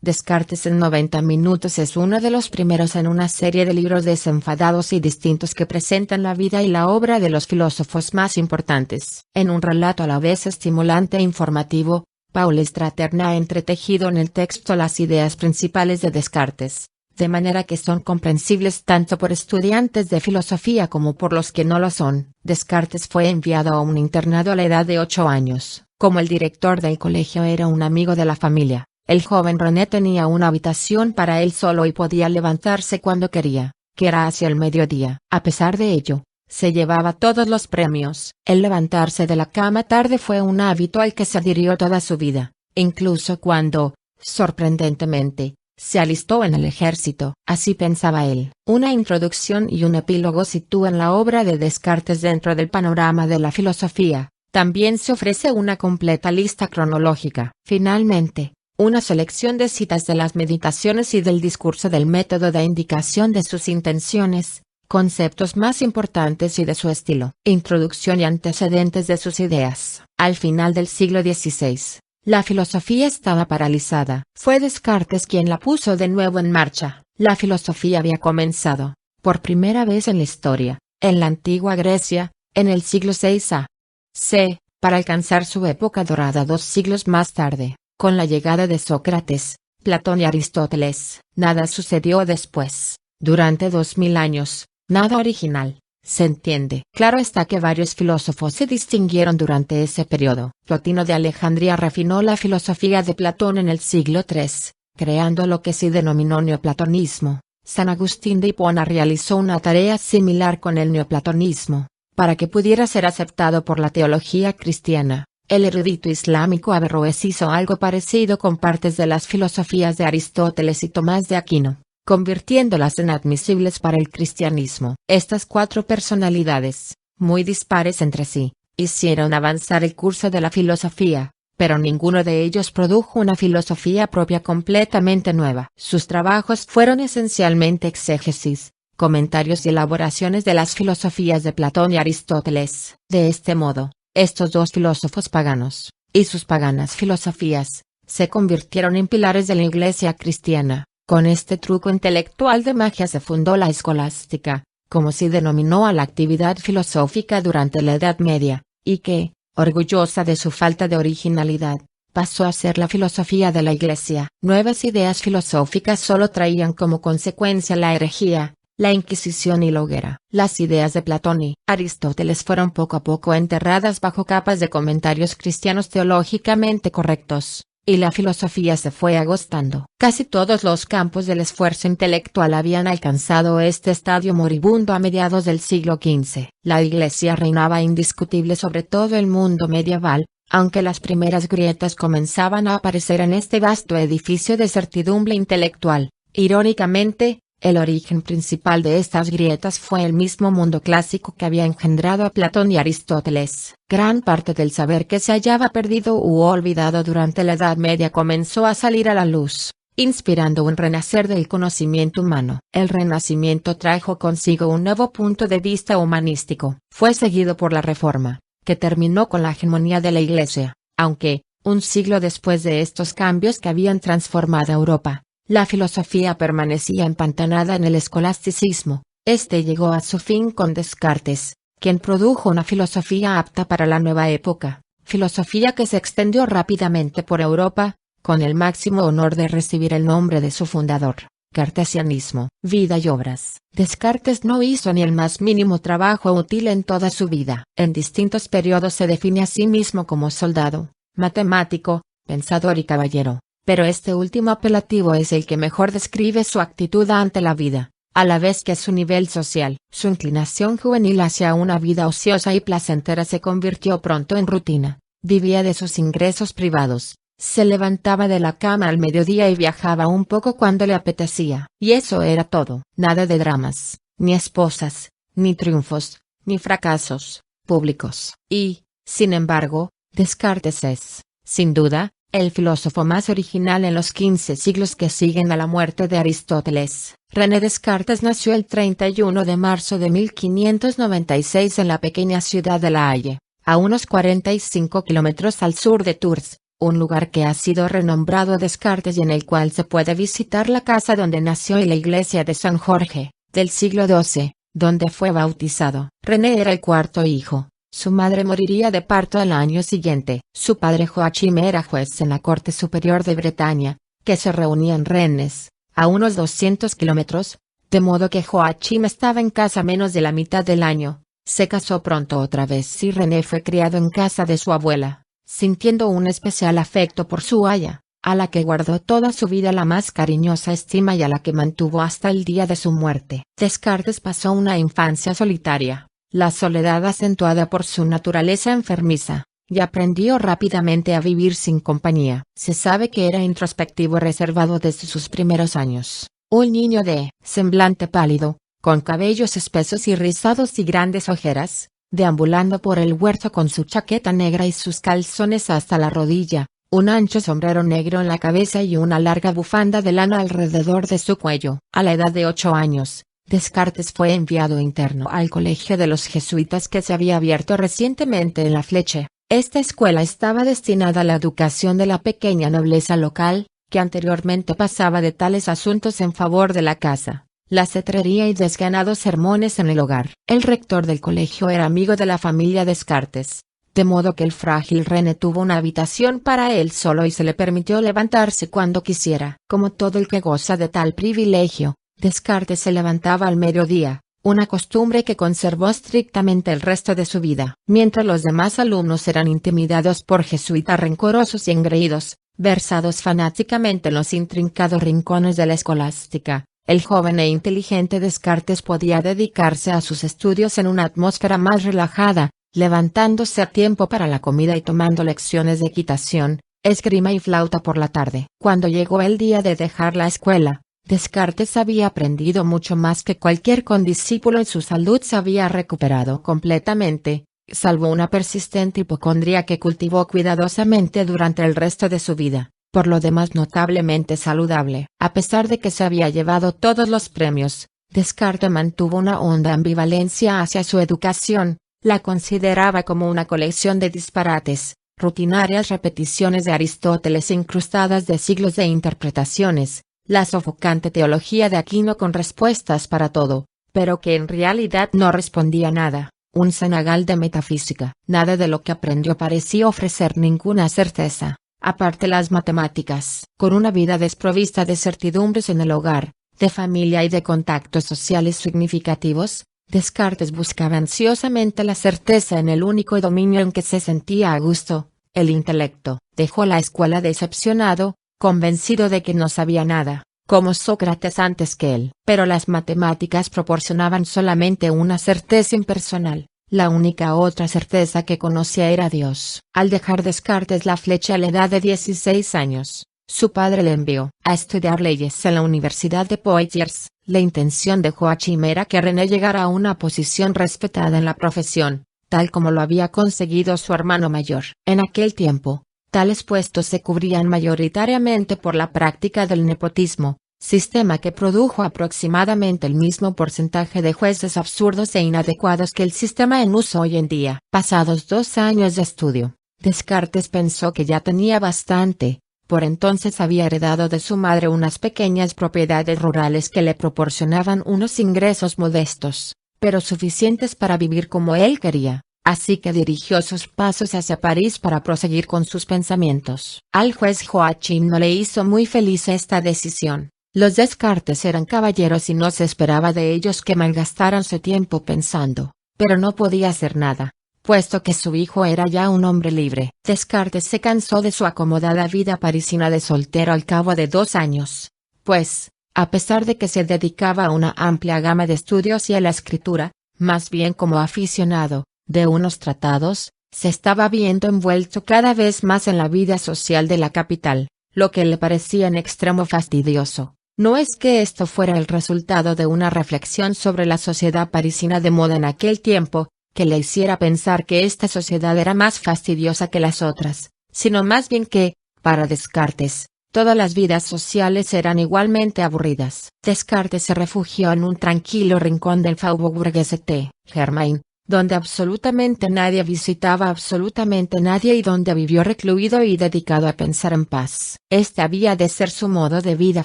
Descartes en 90 minutos es uno de los primeros en una serie de libros desenfadados y distintos que presentan la vida y la obra de los filósofos más importantes. En un relato a la vez estimulante e informativo, Paul Stratern ha entretejido en el texto las ideas principales de Descartes, de manera que son comprensibles tanto por estudiantes de filosofía como por los que no lo son. Descartes fue enviado a un internado a la edad de 8 años. Como el director del colegio era un amigo de la familia, el joven René tenía una habitación para él solo y podía levantarse cuando quería, que era hacia el mediodía. A pesar de ello, se llevaba todos los premios. El levantarse de la cama tarde fue un hábito al que se adhirió toda su vida, incluso cuando, sorprendentemente, se alistó en el ejército. Así pensaba él. Una introducción y un epílogo sitúan la obra de Descartes dentro del panorama de la filosofía. También se ofrece una completa lista cronológica. Finalmente, una selección de citas de las meditaciones y del discurso del método de indicación de sus intenciones, conceptos más importantes y de su estilo. Introducción y antecedentes de sus ideas. Al final del siglo XVI, la filosofía estaba paralizada. Fue Descartes quien la puso de nuevo en marcha. La filosofía había comenzado, por primera vez en la historia, en la antigua Grecia, en el siglo VI a.C., para alcanzar su época dorada 2 siglos más tarde, con la llegada de Sócrates, Platón y Aristóteles. Nada sucedió después. Durante 2000 años, nada original. Se entiende. Claro está que varios filósofos se distinguieron durante ese periodo. Plotino de Alejandría refinó la filosofía de Platón en el siglo III, creando lo que se denominó neoplatonismo. San Agustín de Hipona realizó una tarea similar con el neoplatonismo, para que pudiera ser aceptado por la teología cristiana. El erudito islámico Averroes hizo algo parecido con partes de las filosofías de Aristóteles y Tomás de Aquino, convirtiéndolas en admisibles para el cristianismo. Estas 4 personalidades, muy dispares entre sí, hicieron avanzar el curso de la filosofía, pero ninguno de ellos produjo una filosofía propia completamente nueva. Sus trabajos fueron esencialmente exégesis, comentarios y elaboraciones de las filosofías de Platón y Aristóteles. De este modo, estos 2 filósofos paganos, y sus paganas filosofías, se convirtieron en pilares de la Iglesia cristiana. Con este truco intelectual de magia se fundó la escolástica, como se denominó a la actividad filosófica durante la Edad Media, y que, orgullosa de su falta de originalidad, pasó a ser la filosofía de la Iglesia. Nuevas ideas filosóficas solo traían como consecuencia la herejía, la Inquisición y la hoguera. Las ideas de Platón y Aristóteles fueron poco a poco enterradas bajo capas de comentarios cristianos teológicamente correctos, y la filosofía se fue agostando. Casi todos los campos del esfuerzo intelectual habían alcanzado este estadio moribundo a mediados del siglo XV. La Iglesia reinaba indiscutible sobre todo el mundo medieval, aunque las primeras grietas comenzaban a aparecer en este vasto edificio de certidumbre intelectual. Irónicamente, el origen principal de estas grietas fue el mismo mundo clásico que había engendrado a Platón y Aristóteles. Gran parte del saber que se hallaba perdido u olvidado durante la Edad Media comenzó a salir a la luz, inspirando un renacer del conocimiento humano. El Renacimiento trajo consigo un nuevo punto de vista humanístico. Fue seguido por la Reforma, que terminó con la hegemonía de la Iglesia, aunque, un siglo después de estos cambios que habían transformado a Europa, la filosofía permanecía empantanada en el escolasticismo. Este llegó a su fin con Descartes, quien produjo una filosofía apta para la nueva época, filosofía que se extendió rápidamente por Europa, con el máximo honor de recibir el nombre de su fundador, cartesianismo. Vida y obras. Descartes no hizo ni el más mínimo trabajo útil en toda su vida. En distintos periodos se define a sí mismo como soldado, matemático, pensador y caballero, pero este último apelativo es el que mejor describe su actitud ante la vida, a la vez que su nivel social. Su inclinación juvenil hacia una vida ociosa y placentera se convirtió pronto en rutina. Vivía de sus ingresos privados, se levantaba de la cama al mediodía y viajaba un poco cuando le apetecía. Y eso era todo. Nada de dramas, ni esposas, ni triunfos, ni fracasos públicos. Y, sin embargo, Descartes es, sin duda, el filósofo más original en los 15 siglos que siguen a la muerte de Aristóteles. René Descartes nació el 31 de marzo de 1596 en la pequeña ciudad de La Haye, a unos 45 kilómetros al sur de Tours, un lugar que ha sido renombrado Descartes y en el cual se puede visitar la casa donde nació y la iglesia de San Jorge, del siglo XII, donde fue bautizado. René era el cuarto hijo. Su madre moriría de parto al año siguiente. Su padre Joachim era juez en la Corte Superior de Bretaña, que se reunía en Rennes, a unos 200 kilómetros, de modo que Joachim estaba en casa menos de la mitad del año. Se casó pronto otra vez y René fue criado en casa de su abuela, sintiendo un especial afecto por su aya, a la que guardó toda su vida la más cariñosa estima y a la que mantuvo hasta el día de su muerte. Descartes pasó una infancia solitaria, la soledad acentuada por su naturaleza enfermiza, y aprendió rápidamente a vivir sin compañía. Se sabe que era introspectivo y reservado desde sus primeros años, un niño de semblante pálido, con cabellos espesos y rizados y grandes ojeras, deambulando por el huerto con su chaqueta negra y sus calzones hasta la rodilla, un ancho sombrero negro en la cabeza y una larga bufanda de lana alrededor de su cuello. A la edad de 8 años, Descartes fue enviado interno al colegio de los jesuitas que se había abierto recientemente en La Fleche. Esta escuela estaba destinada a la educación de la pequeña nobleza local, que anteriormente pasaba de tales asuntos en favor de la caza, la cetrería y desganados sermones en el hogar. El rector del colegio era amigo de la familia Descartes, de modo que el frágil René tuvo una habitación para él solo y se le permitió levantarse cuando quisiera. Como todo el que goza de tal privilegio, Descartes se levantaba al mediodía, una costumbre que conservó estrictamente el resto de su vida. Mientras los demás alumnos eran intimidados por jesuitas rencorosos y engreídos, versados fanáticamente en los intrincados rincones de la escolástica, el joven e inteligente Descartes podía dedicarse a sus estudios en una atmósfera más relajada, levantándose a tiempo para la comida y tomando lecciones de equitación, esgrima y flauta por la tarde. Cuando llegó el día de dejar la escuela, Descartes había aprendido mucho más que cualquier condiscípulo y su salud se había recuperado completamente, salvo una persistente hipocondría que cultivó cuidadosamente durante el resto de su vida, por lo demás notablemente saludable. A pesar de que se había llevado todos los premios, Descartes mantuvo una honda ambivalencia hacia su educación, la consideraba como una colección de disparates, rutinarias repeticiones de Aristóteles incrustadas de siglos de interpretaciones, la sofocante teología de Aquino con respuestas para todo, pero que en realidad no respondía nada, un senegal de metafísica. Nada de lo que aprendió parecía ofrecer ninguna certeza, aparte las matemáticas. Con una vida desprovista de certidumbres en el hogar, de familia y de contactos sociales significativos, Descartes buscaba ansiosamente la certeza en el único dominio en que se sentía a gusto, el intelecto. Dejó la escuela decepcionado, convencido de que no sabía nada, como Sócrates antes que él. Pero las matemáticas proporcionaban solamente una certeza impersonal, la única otra certeza que conocía era Dios. Al dejar Descartes La Fleche a la edad de 16 años, su padre le envió a estudiar leyes en la Universidad de Poitiers. La intención de Joachim era que René llegara a una posición respetada en la profesión, tal como lo había conseguido su hermano mayor. En aquel tiempo, tales puestos se cubrían mayoritariamente por la práctica del nepotismo, sistema que produjo aproximadamente el mismo porcentaje de jueces absurdos e inadecuados que el sistema en uso hoy en día. Pasados 2 años de estudio, Descartes pensó que ya tenía bastante. Por entonces había heredado de su madre unas pequeñas propiedades rurales que le proporcionaban unos ingresos modestos, pero suficientes para vivir como él quería. Así que dirigió sus pasos hacia París para proseguir con sus pensamientos. Al juez Joachim no le hizo muy feliz esta decisión. Los Descartes eran caballeros y no se esperaba de ellos que malgastaran su tiempo pensando, pero no podía hacer nada, puesto que su hijo era ya un hombre libre. Descartes se cansó de su acomodada vida parisina de soltero al cabo de 2 años, pues, a pesar de que se dedicaba a una amplia gama de estudios y a la escritura, más bien como aficionado, de unos tratados, se estaba viendo envuelto cada vez más en la vida social de la capital, lo que le parecía en extremo fastidioso. No es que esto fuera el resultado de una reflexión sobre la sociedad parisina de moda en aquel tiempo, que le hiciera pensar que esta sociedad era más fastidiosa que las otras, sino más bien que, para Descartes, todas las vidas sociales eran igualmente aburridas. Descartes se refugió en un tranquilo rincón del Faubourg St. Germain, donde absolutamente nadie visitaba absolutamente nadie y donde vivió recluido y dedicado a pensar en paz. Este había de ser su modo de vida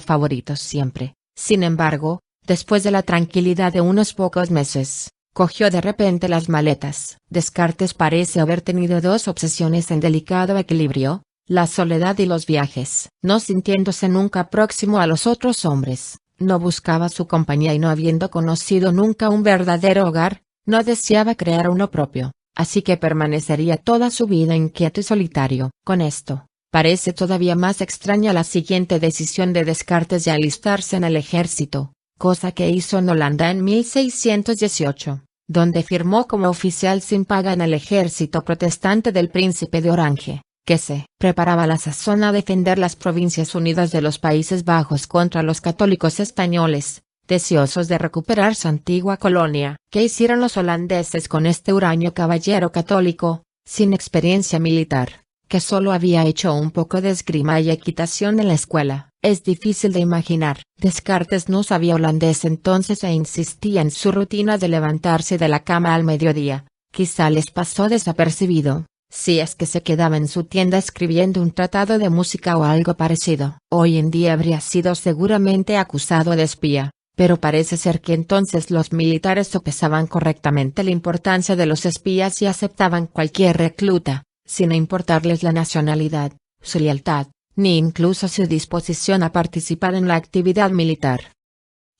favorito siempre. Sin embargo, después de la tranquilidad de unos pocos meses, cogió de repente las maletas. Descartes parece haber tenido dos obsesiones en delicado equilibrio: la soledad y los viajes. No sintiéndose nunca próximo a los otros hombres, no buscaba su compañía y no habiendo conocido nunca un verdadero hogar, no deseaba crear uno propio, así que permanecería toda su vida inquieto y solitario. Con esto, parece todavía más extraña la siguiente decisión de Descartes de alistarse en el ejército, cosa que hizo en Holanda en 1618, donde firmó como oficial sin paga en el ejército protestante del príncipe de Orange, que se preparaba a la sazón a defender las Provincias Unidas de los Países Bajos contra los católicos españoles, deseosos de recuperar su antigua colonia. ¿Qué hicieron los holandeses con este huraño caballero católico, sin experiencia militar, que solo había hecho un poco de esgrima y equitación en la escuela? Es difícil de imaginar. Descartes no sabía holandés entonces e insistía en su rutina de levantarse de la cama al mediodía. Quizá les pasó desapercibido, si es que se quedaba en su tienda escribiendo un tratado de música o algo parecido. Hoy en día habría sido seguramente acusado de espía, pero parece ser que entonces los militares sopesaban correctamente la importancia de los espías y aceptaban cualquier recluta, sin importarles la nacionalidad, su lealtad, ni incluso su disposición a participar en la actividad militar.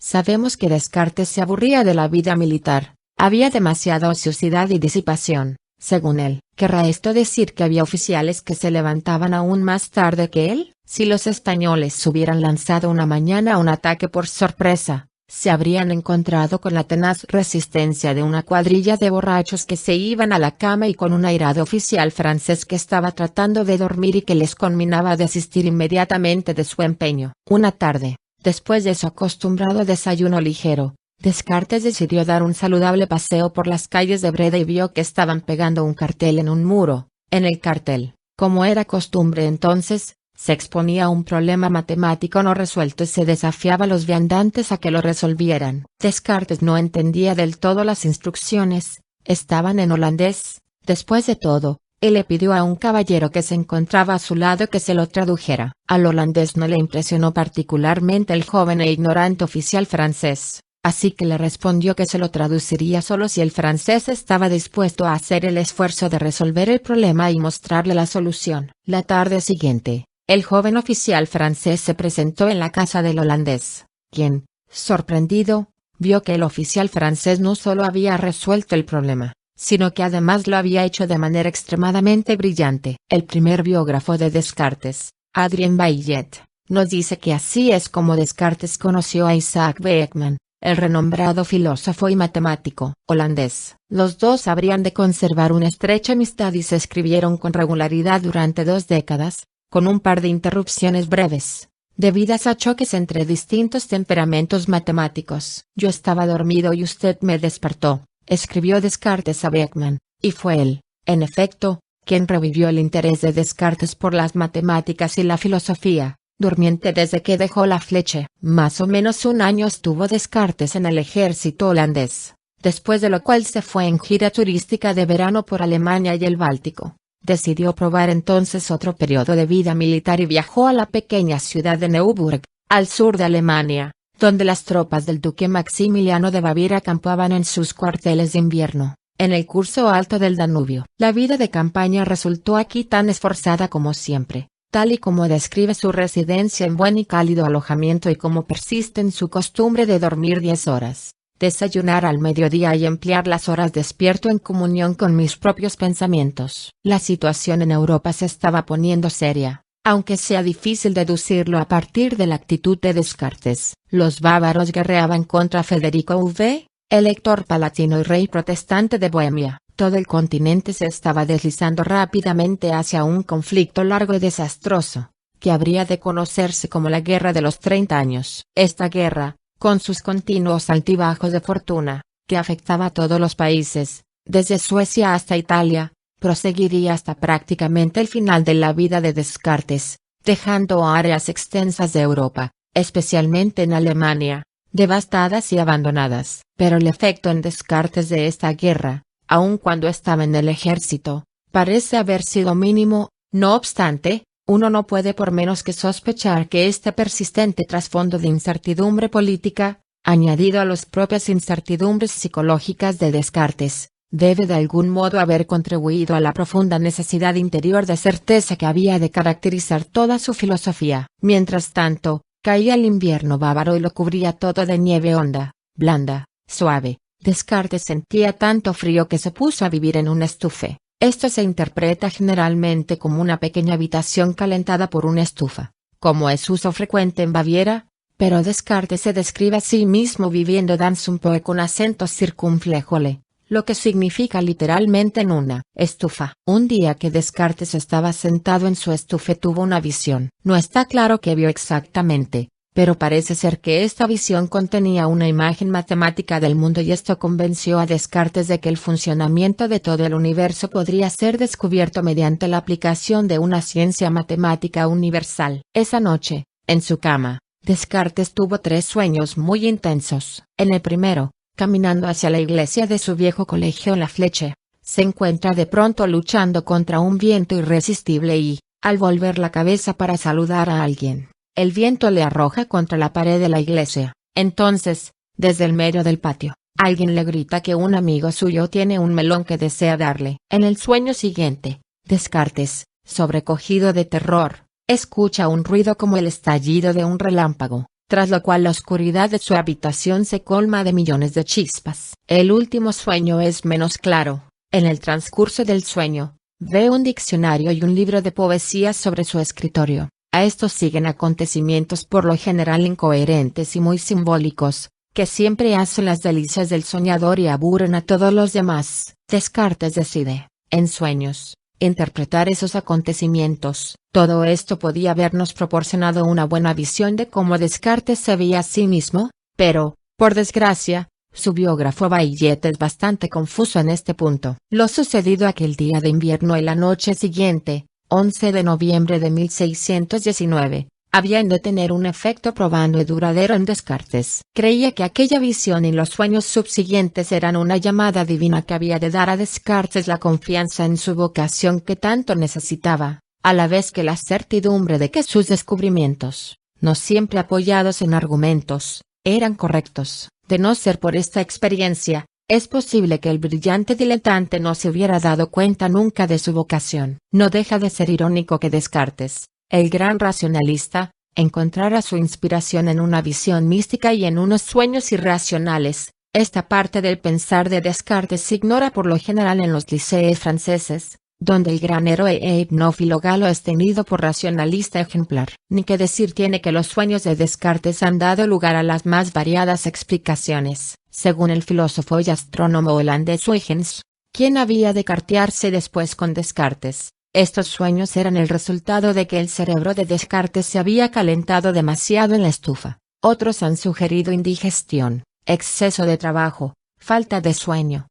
Sabemos que Descartes se aburría de la vida militar, había demasiada ociosidad y disipación, según él. ¿Querrá esto decir que había oficiales que se levantaban aún más tarde que él? Si los españoles hubieran lanzado una mañana un ataque por sorpresa, se habrían encontrado con la tenaz resistencia de una cuadrilla de borrachos que se iban a la cama y con un airado oficial francés que estaba tratando de dormir y que les conminaba a desistir inmediatamente de su empeño. Una tarde, después de su acostumbrado desayuno ligero, Descartes decidió dar un saludable paseo por las calles de Breda y vio que estaban pegando un cartel en un muro. En el cartel, como era costumbre entonces, se exponía un problema matemático no resuelto y se desafiaba a los viandantes a que lo resolvieran. Descartes no entendía del todo las instrucciones, estaban en holandés. Después de todo, él le pidió a un caballero que se encontraba a su lado que se lo tradujera. Al holandés no le impresionó particularmente el joven e ignorante oficial francés, así que le respondió que se lo traduciría solo si el francés estaba dispuesto a hacer el esfuerzo de resolver el problema y mostrarle la solución. La tarde siguiente, el joven oficial francés se presentó en la casa del holandés, quien, sorprendido, vio que el oficial francés no solo había resuelto el problema, sino que además lo había hecho de manera extremadamente brillante. El primer biógrafo de Descartes, Adrien Baillet, nos dice que así es como Descartes conoció a Isaac Beckman, el renombrado filósofo y matemático holandés. Los dos habrían de conservar una estrecha amistad y se escribieron con regularidad durante 2 décadas, con un par de interrupciones breves, debidas a choques entre distintos temperamentos matemáticos. Yo estaba dormido y usted me despertó, escribió Descartes a Beckman, y fue él, en efecto, quien revivió el interés de Descartes por las matemáticas y la filosofía, durmiente desde que dejó la Fleche. Más o menos un año estuvo Descartes en el ejército holandés, después de lo cual se fue en gira turística de verano por Alemania y el Báltico. Decidió probar entonces otro periodo de vida militar y viajó a la pequeña ciudad de Neuburg, al sur de Alemania, donde las tropas del duque Maximiliano de Baviera acampaban en sus cuarteles de invierno, en el curso alto del Danubio. La vida de campaña resultó aquí tan esforzada como siempre, tal y como describe su residencia en buen y cálido alojamiento y como persiste en su costumbre de dormir 10 horas, desayunar al mediodía y emplear las horas despierto en comunión con mis propios pensamientos. La situación en Europa se estaba poniendo seria, aunque sea difícil deducirlo a partir de la actitud de Descartes. Los bávaros guerreaban contra Federico V, elector palatino y rey protestante de Bohemia. Todo el continente se estaba deslizando rápidamente hacia un conflicto largo y desastroso, que habría de conocerse como la Guerra de los 30 años. Esta guerra, con sus continuos altibajos de fortuna, que afectaba a todos los países, desde Suecia hasta Italia, proseguiría hasta prácticamente el final de la vida de Descartes, dejando áreas extensas de Europa, especialmente en Alemania, devastadas y abandonadas. Pero el efecto en Descartes de esta guerra, aun cuando estaba en el ejército, parece haber sido mínimo. No obstante, uno no puede por menos que sospechar que este persistente trasfondo de incertidumbre política, añadido a las propias incertidumbres psicológicas de Descartes, debe de algún modo haber contribuido a la profunda necesidad interior de certeza que había de caracterizar toda su filosofía. Mientras tanto, caía el invierno bávaro y lo cubría todo de nieve honda, blanda, suave. Descartes sentía tanto frío que se puso a vivir en una estufa. Esto se interpreta generalmente como una pequeña habitación calentada por una estufa, como es uso frecuente en Baviera, pero Descartes se describe a sí mismo viviendo dans un peu con acento circunflejole, lo que significa literalmente en una estufa. Un día que Descartes estaba sentado en su estufa tuvo una visión. No está claro qué vio exactamente, pero parece ser que esta visión contenía una imagen matemática del mundo y esto convenció a Descartes de que el funcionamiento de todo el universo podría ser descubierto mediante la aplicación de una ciencia matemática universal. Esa noche, en su cama, Descartes tuvo 3 sueños muy intensos. En el primero, caminando hacia la iglesia de su viejo colegio en La Fleche, se encuentra de pronto luchando contra un viento irresistible y, al volver la cabeza para saludar a alguien, el viento le arroja contra la pared de la iglesia. Entonces, desde el medio del patio, alguien le grita que un amigo suyo tiene un melón que desea darle. En el sueño siguiente, Descartes, sobrecogido de terror, escucha un ruido como el estallido de un relámpago, tras lo cual la oscuridad de su habitación se colma de millones de chispas. El último sueño es menos claro. En el transcurso del sueño, ve un diccionario y un libro de poesías sobre su escritorio. A estos siguen acontecimientos por lo general incoherentes y muy simbólicos, que siempre hacen las delicias del soñador y aburren a todos los demás. Descartes decide, en sueños, interpretar esos acontecimientos. Todo esto podía habernos proporcionado una buena visión de cómo Descartes se veía a sí mismo, pero, por desgracia, su biógrafo Baillet es bastante confuso en este punto. Lo sucedido aquel día de invierno y la noche siguiente, 11 de noviembre de 1619, habían de tener un efecto probando y duradero en Descartes. Creía que aquella visión y los sueños subsiguientes eran una llamada divina que había de dar a Descartes la confianza en su vocación que tanto necesitaba, a la vez que la certidumbre de que sus descubrimientos, no siempre apoyados en argumentos, eran correctos. De no ser por esta experiencia, es posible que el brillante diletante no se hubiera dado cuenta nunca de su vocación. No deja de ser irónico que Descartes, el gran racionalista, encontrara su inspiración en una visión mística y en unos sueños irracionales. Esta parte del pensar de Descartes se ignora por lo general en los liceos franceses, donde el gran héroe e hipnófilo galo es tenido por racionalista ejemplar. Ni que decir tiene que los sueños de Descartes han dado lugar a las más variadas explicaciones. Según el filósofo y astrónomo holandés Huygens, quien había de cartearse después con Descartes, estos sueños eran el resultado de que el cerebro de Descartes se había calentado demasiado en la estufa. Otros han sugerido indigestión, exceso de trabajo, falta de sueño,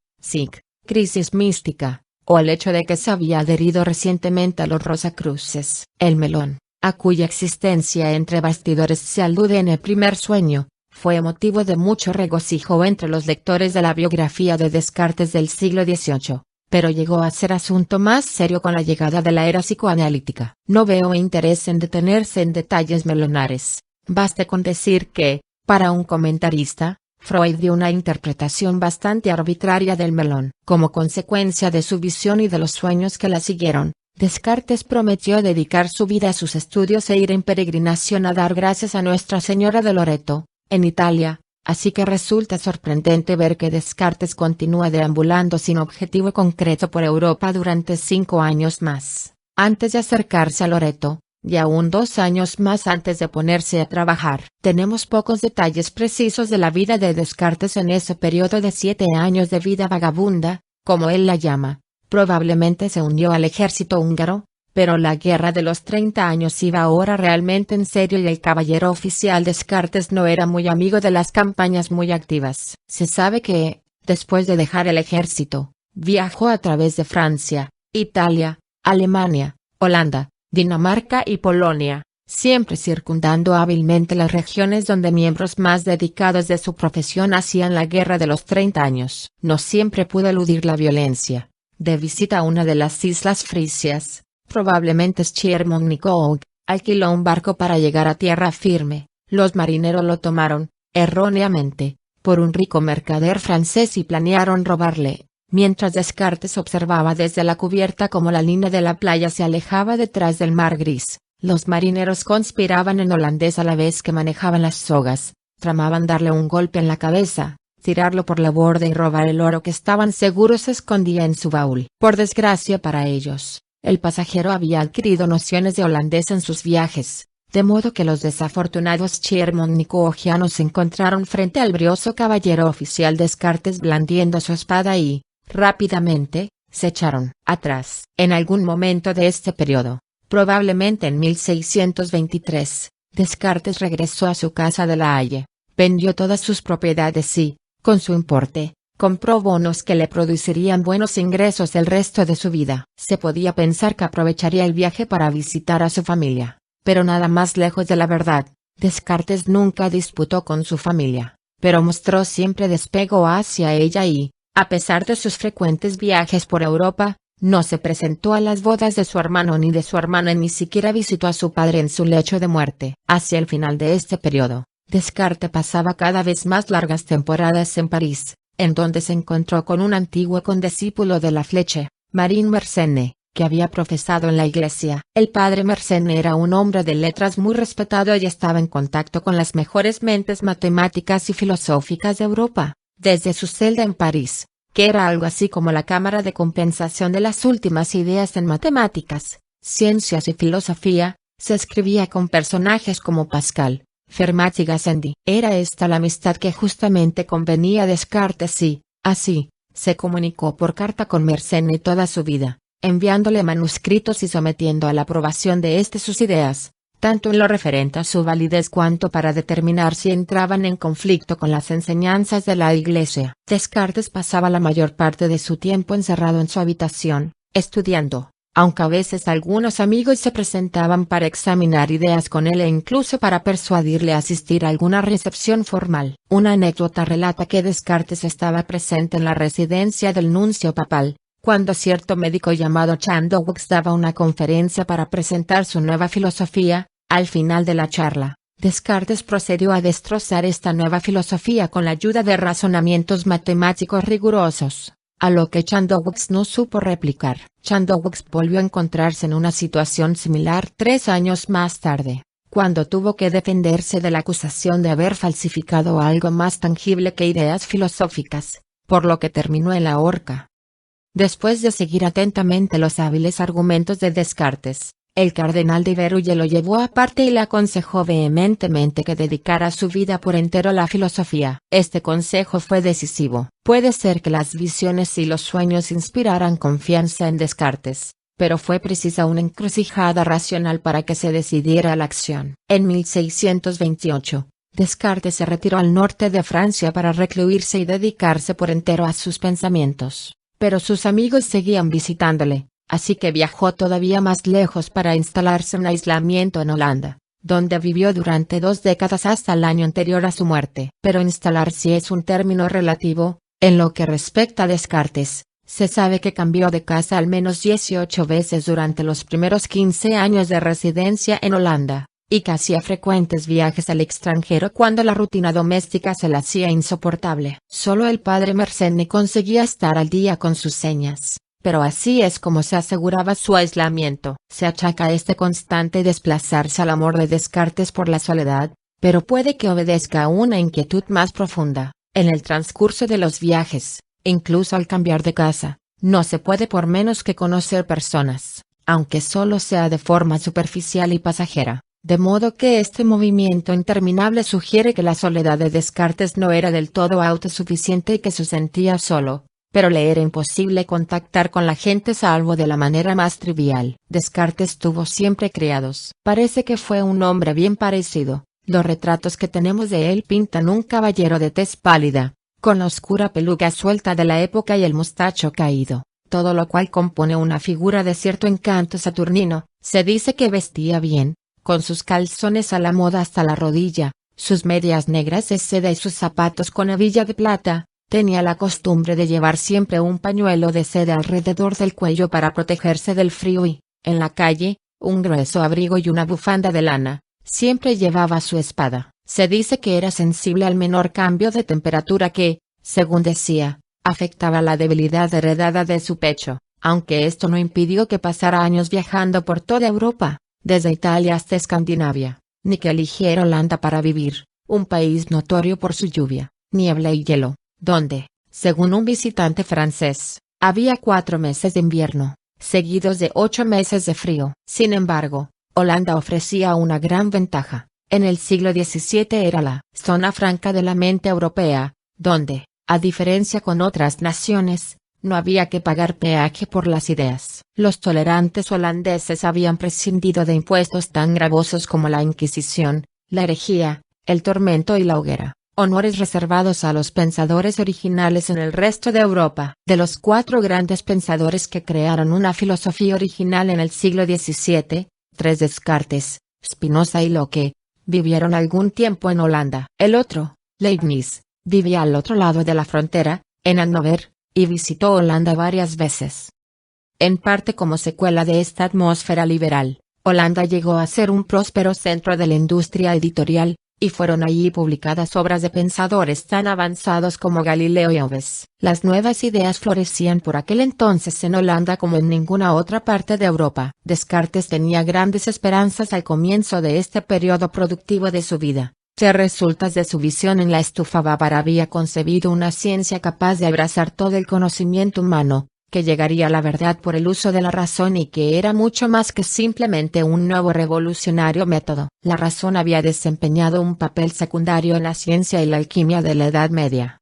crisis mística, o el hecho de que se había adherido recientemente a los Rosacruces. El melón, a cuya existencia entre bastidores se alude en el primer sueño, fue motivo de mucho regocijo entre los lectores de la biografía de Descartes del siglo XVIII, pero llegó a ser asunto más serio con la llegada de la era psicoanalítica. No veo interés en detenerse en detalles melonares, baste con decir que, para un comentarista, Freud dio una interpretación bastante arbitraria del melón. Como consecuencia de su visión y de los sueños que la siguieron, Descartes prometió dedicar su vida a sus estudios e ir en peregrinación a dar gracias a Nuestra Señora de Loreto, en Italia, así que resulta sorprendente ver que Descartes continúa deambulando sin objetivo concreto por Europa durante 5 años más, antes de acercarse a Loreto, y aún 2 años más antes de ponerse a trabajar. Tenemos pocos detalles precisos de la vida de Descartes en ese periodo de 7 años de vida vagabunda, como él la llama. Probablemente se unió al ejército húngaro, pero la guerra de los 30 años iba ahora realmente en serio y el caballero oficial Descartes no era muy amigo de las campañas muy activas. Se sabe que, después de dejar el ejército, viajó a través de Francia, Italia, Alemania, Holanda, Dinamarca y Polonia, siempre circundando hábilmente las regiones donde miembros más dedicados de su profesión hacían la guerra de los 30 años. No siempre pudo eludir la violencia. De visita a una de las islas frisias, probablemente Schiermonnikoog, alquiló un barco para llegar a tierra firme. Los marineros lo tomaron, erróneamente, por un rico mercader francés y planearon robarle, mientras Descartes observaba desde la cubierta cómo la línea de la playa se alejaba detrás del mar gris. Los marineros conspiraban en holandés a la vez que manejaban las sogas, tramaban darle un golpe en la cabeza, tirarlo por la borda y robar el oro que estaban seguros se escondía en su baúl. Por desgracia para ellos, el pasajero había adquirido nociones de holandés en sus viajes, de modo que los desafortunados Schiermonnikogianos se encontraron frente al brioso caballero oficial Descartes blandiendo su espada y, rápidamente, se echaron atrás. En algún momento de este periodo, probablemente en 1623, Descartes regresó a su casa de La Haye, vendió todas sus propiedades y, con su importe, compró bonos que le producirían buenos ingresos el resto de su vida. Se podía pensar que aprovecharía el viaje para visitar a su familia, pero nada más lejos de la verdad. Descartes nunca disputó con su familia, pero mostró siempre despego hacia ella y, a pesar de sus frecuentes viajes por Europa, no se presentó a las bodas de su hermano ni de su hermana y ni siquiera visitó a su padre en su lecho de muerte. Hacia el final de este periodo, Descartes pasaba cada vez más largas temporadas en París, en donde se encontró con un antiguo condiscípulo de la Fleche, Marin Mersenne, que había profesado en la iglesia. El padre Mersenne era un hombre de letras muy respetado y estaba en contacto con las mejores mentes matemáticas y filosóficas de Europa. Desde su celda en París, que era algo así como la cámara de compensación de las últimas ideas en matemáticas, ciencias y filosofía, se escribía con personajes como Pascal, Fermat y Gassendi. Era esta la amistad que justamente convenía a Descartes y, así, se comunicó por carta con Mersenne toda su vida, enviándole manuscritos y sometiendo a la aprobación de éste sus ideas, tanto en lo referente a su validez cuanto para determinar si entraban en conflicto con las enseñanzas de la Iglesia. Descartes pasaba la mayor parte de su tiempo encerrado en su habitación, estudiando, aunque a veces algunos amigos se presentaban para examinar ideas con él e incluso para persuadirle a asistir a alguna recepción formal. Una anécdota relata que Descartes estaba presente en la residencia del nuncio papal, cuando cierto médico llamado Chandoux daba una conferencia para presentar su nueva filosofía. Al final de la charla, Descartes procedió a destrozar esta nueva filosofía con la ayuda de razonamientos matemáticos rigurosos, a lo que Chandoux no supo replicar. Chandoux volvió a encontrarse en una situación similar 3 años más tarde, cuando tuvo que defenderse de la acusación de haber falsificado algo más tangible que ideas filosóficas, por lo que terminó en la horca. Después de seguir atentamente los hábiles argumentos de Descartes, el cardenal de Berulle lo llevó aparte y le aconsejó vehementemente que dedicara su vida por entero a la filosofía. Este consejo fue decisivo. Puede ser que las visiones y los sueños inspiraran confianza en Descartes, pero fue precisa una encrucijada racional para que se decidiera a la acción. En 1628, Descartes se retiró al norte de Francia para recluirse y dedicarse por entero a sus pensamientos, pero sus amigos seguían visitándole. Así que viajó todavía más lejos para instalarse en aislamiento en Holanda, donde vivió durante 2 décadas hasta el año anterior a su muerte. Pero instalarse es un término relativo. En lo que respecta a Descartes, se sabe que cambió de casa al menos 18 veces durante los primeros 15 años de residencia en Holanda, y que hacía frecuentes viajes al extranjero cuando la rutina doméstica se la hacía insoportable. Solo el padre Mersenne conseguía estar al día con sus señas, pero así es como se aseguraba su aislamiento. Se achaca a este constante desplazarse al amor de Descartes por la soledad, pero puede que obedezca a una inquietud más profunda. En el transcurso de los viajes, incluso al cambiar de casa, no se puede por menos que conocer personas, aunque solo sea de forma superficial y pasajera, de modo que este movimiento interminable sugiere que la soledad de Descartes no era del todo autosuficiente y que se sentía solo, pero le era imposible contactar con la gente salvo de la manera más trivial. Descartes tuvo siempre criados. Parece que fue un hombre bien parecido. Los retratos que tenemos de él pintan un caballero de tez pálida, con la oscura peluca suelta de la época y el mostacho caído, todo lo cual compone una figura de cierto encanto saturnino. Se dice que vestía bien, con sus calzones a la moda hasta la rodilla, sus medias negras de seda y sus zapatos con hebilla de plata. Tenía la costumbre de llevar siempre un pañuelo de seda alrededor del cuello para protegerse del frío y, en la calle, un grueso abrigo y una bufanda de lana. Siempre llevaba su espada. Se dice que era sensible al menor cambio de temperatura que, según decía, afectaba la debilidad heredada de su pecho, aunque esto no impidió que pasara años viajando por toda Europa, desde Italia hasta Escandinavia, ni que eligiera Holanda para vivir, un país notorio por su lluvia, niebla y hielo, donde, según un visitante francés, había 4 meses de invierno, seguidos de 8 meses de frío. Sin embargo, Holanda ofrecía una gran ventaja. En el siglo XVII era la zona franca de la mente europea, donde, a diferencia con otras naciones, no había que pagar peaje por las ideas. Los tolerantes holandeses habían prescindido de impuestos tan gravosos como la Inquisición, la herejía, el tormento y la hoguera, honores reservados a los pensadores originales en el resto de Europa. De los 4 grandes pensadores que crearon una filosofía original en el siglo XVII, 3 Descartes, Spinoza y Locke, vivieron algún tiempo en Holanda. El otro, Leibniz, vivía al otro lado de la frontera, en Hannover, y visitó Holanda varias veces. En parte como secuela de esta atmósfera liberal, Holanda llegó a ser un próspero centro de la industria editorial, y fueron allí publicadas obras de pensadores tan avanzados como Galileo y Hobbes. Las nuevas ideas florecían por aquel entonces en Holanda como en ninguna otra parte de Europa. Descartes tenía grandes esperanzas al comienzo de este periodo productivo de su vida. De resultas de su visión en la estufa bávara había concebido una ciencia capaz de abrazar todo el conocimiento humano, que llegaría a la verdad por el uso de la razón y que era mucho más que simplemente un nuevo revolucionario método. La razón había desempeñado un papel secundario en la ciencia y la alquimia de la Edad Media.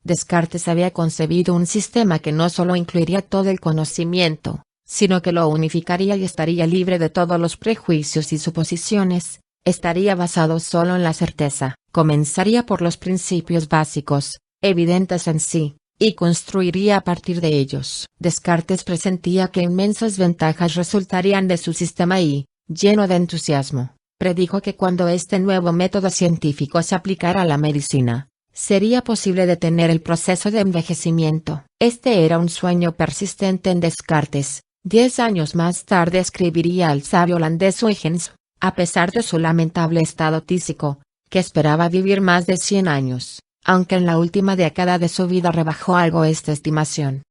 Descartes había concebido un sistema que no solo incluiría todo el conocimiento, sino que lo unificaría y estaría libre de todos los prejuicios y suposiciones, estaría basado solo en la certeza, comenzaría por los principios básicos, evidentes en sí, y construiría a partir de ellos. Descartes presentía que inmensas ventajas resultarían de su sistema y, lleno de entusiasmo, predijo que cuando este nuevo método científico se aplicara a la medicina, sería posible detener el proceso de envejecimiento. Este era un sueño persistente en Descartes. 10 años más tarde escribiría al sabio holandés Huygens, a pesar de su lamentable estado físico, que esperaba vivir más de 100 años. Aunque en la última década de su vida rebajó algo esta estimación.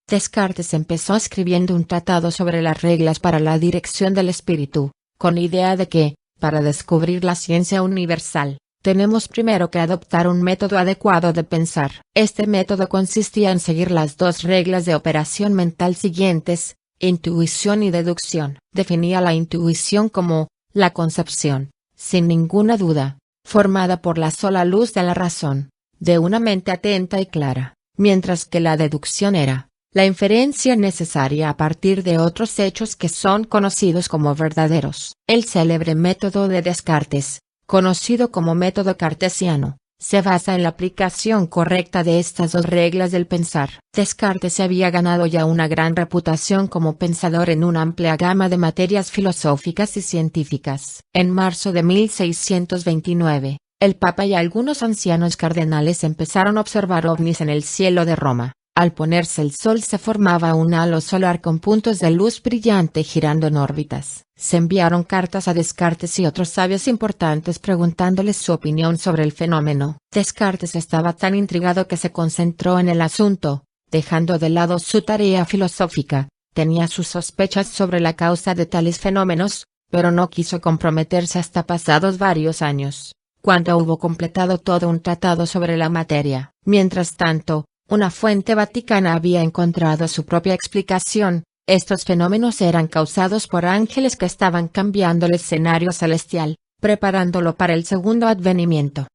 Descartes empezó escribiendo un tratado sobre las reglas para la dirección del espíritu, con idea de que, para descubrir la ciencia universal, tenemos primero que adoptar un método adecuado de pensar. Este método consistía en seguir las 2 reglas de operación mental siguientes, intuición y deducción. Definía la intuición como, la concepción, sin ninguna duda, formada por la sola luz de la razón, de una mente atenta y clara, mientras que la deducción era, la inferencia necesaria a partir de otros hechos que son conocidos como verdaderos. El célebre método de Descartes, conocido como método cartesiano, se basa en la aplicación correcta de estas 2 reglas del pensar. Descartes se había ganado ya una gran reputación como pensador en una amplia gama de materias filosóficas y científicas. En marzo de 1629, el Papa y algunos ancianos cardenales empezaron a observar ovnis en el cielo de Roma. Al ponerse el sol se formaba un halo solar con puntos de luz brillante girando en órbitas. Se enviaron cartas a Descartes y otros sabios importantes preguntándoles su opinión sobre el fenómeno. Descartes estaba tan intrigado que se concentró en el asunto, dejando de lado su tarea filosófica. Tenía sus sospechas sobre la causa de tales fenómenos, pero no quiso comprometerse hasta pasados varios años, cuando hubo completado todo un tratado sobre la materia. Mientras tanto, una fuente vaticana había encontrado su propia explicación. Estos fenómenos eran causados por ángeles que estaban cambiando el escenario celestial, preparándolo para el segundo advenimiento.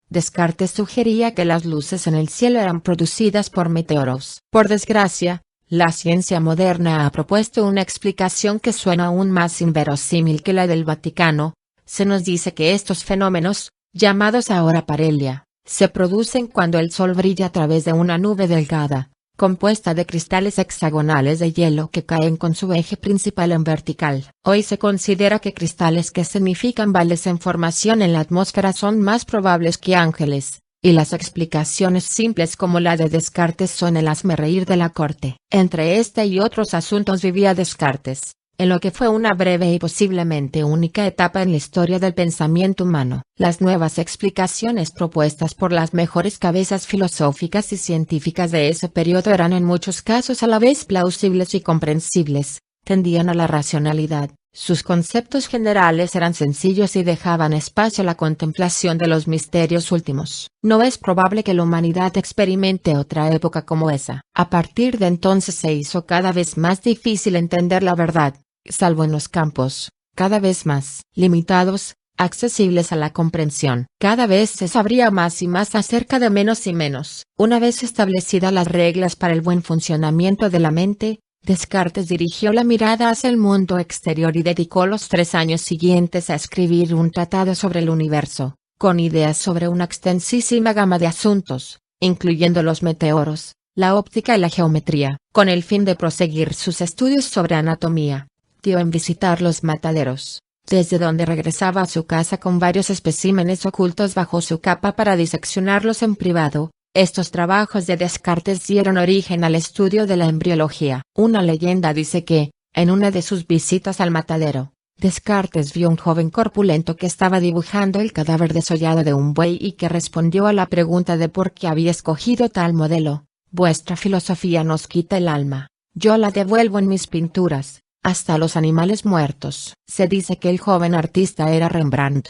Descartes sugería que las luces en el cielo eran producidas por meteoros. Por desgracia, la ciencia moderna ha propuesto una explicación que suena aún más inverosímil que la del Vaticano. Se nos dice que estos fenómenos, llamados ahora parelia, se producen cuando el sol brilla a través de una nube delgada, compuesta de cristales hexagonales de hielo que caen con su eje principal en vertical. Hoy se considera que cristales que significan vales en formación en la atmósfera son más probables que ángeles, y las explicaciones simples como la de Descartes son el hazmerreír de la corte. Entre este y otros asuntos vivía Descartes, en lo que fue una breve y posiblemente única etapa en la historia del pensamiento humano. Las nuevas explicaciones propuestas por las mejores cabezas filosóficas y científicas de ese periodo eran en muchos casos a la vez plausibles y comprensibles, tendían a la racionalidad, sus conceptos generales eran sencillos y dejaban espacio a la contemplación de los misterios últimos. No es probable que la humanidad experimente otra época como esa. A partir de entonces se hizo cada vez más difícil entender la verdad, salvo en los campos, cada vez más limitados, accesibles a la comprensión. Cada vez se sabría más y más acerca de menos y menos. Una vez establecidas las reglas para el buen funcionamiento de la mente, Descartes dirigió la mirada hacia el mundo exterior y dedicó los 3 años siguientes a escribir un tratado sobre el universo, con ideas sobre una extensísima gama de asuntos, incluyendo los meteoros, la óptica y la geometría. Con el fin de proseguir sus estudios sobre anatomía, dio en visitar los mataderos, desde donde regresaba a su casa con varios especímenes ocultos bajo su capa para diseccionarlos en privado. Estos trabajos de Descartes dieron origen al estudio de la embriología. Una leyenda dice que, en una de sus visitas al matadero, Descartes vio un joven corpulento que estaba dibujando el cadáver desollado de un buey y que respondió a la pregunta de por qué había escogido tal modelo: «Vuestra filosofía nos quita el alma, yo la devuelvo en mis pinturas, hasta los animales muertos». Se dice que el joven artista era Rembrandt.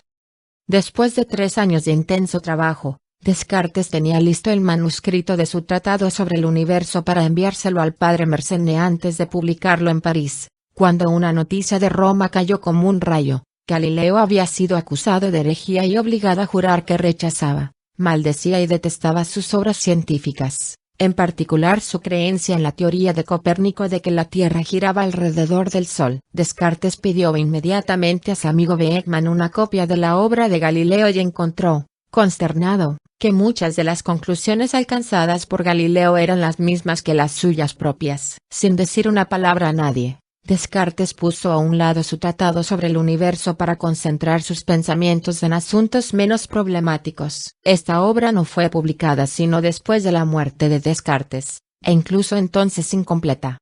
Después de 3 años de intenso trabajo, Descartes tenía listo el manuscrito de su tratado sobre el universo para enviárselo al padre Mersenne antes de publicarlo en París, cuando una noticia de Roma cayó como un rayo: Galileo había sido acusado de herejía y obligado a jurar que rechazaba, maldecía y detestaba sus obras científicas, en particular su creencia en la teoría de Copérnico de que la Tierra giraba alrededor del Sol. Descartes pidió inmediatamente a su amigo Beckmann una copia de la obra de Galileo y encontró, consternado, que muchas de las conclusiones alcanzadas por Galileo eran las mismas que las suyas propias. Sin decir una palabra a nadie, Descartes puso a un lado su tratado sobre el universo para concentrar sus pensamientos en asuntos menos problemáticos. Esta obra no fue publicada sino después de la muerte de Descartes, e incluso entonces incompleta.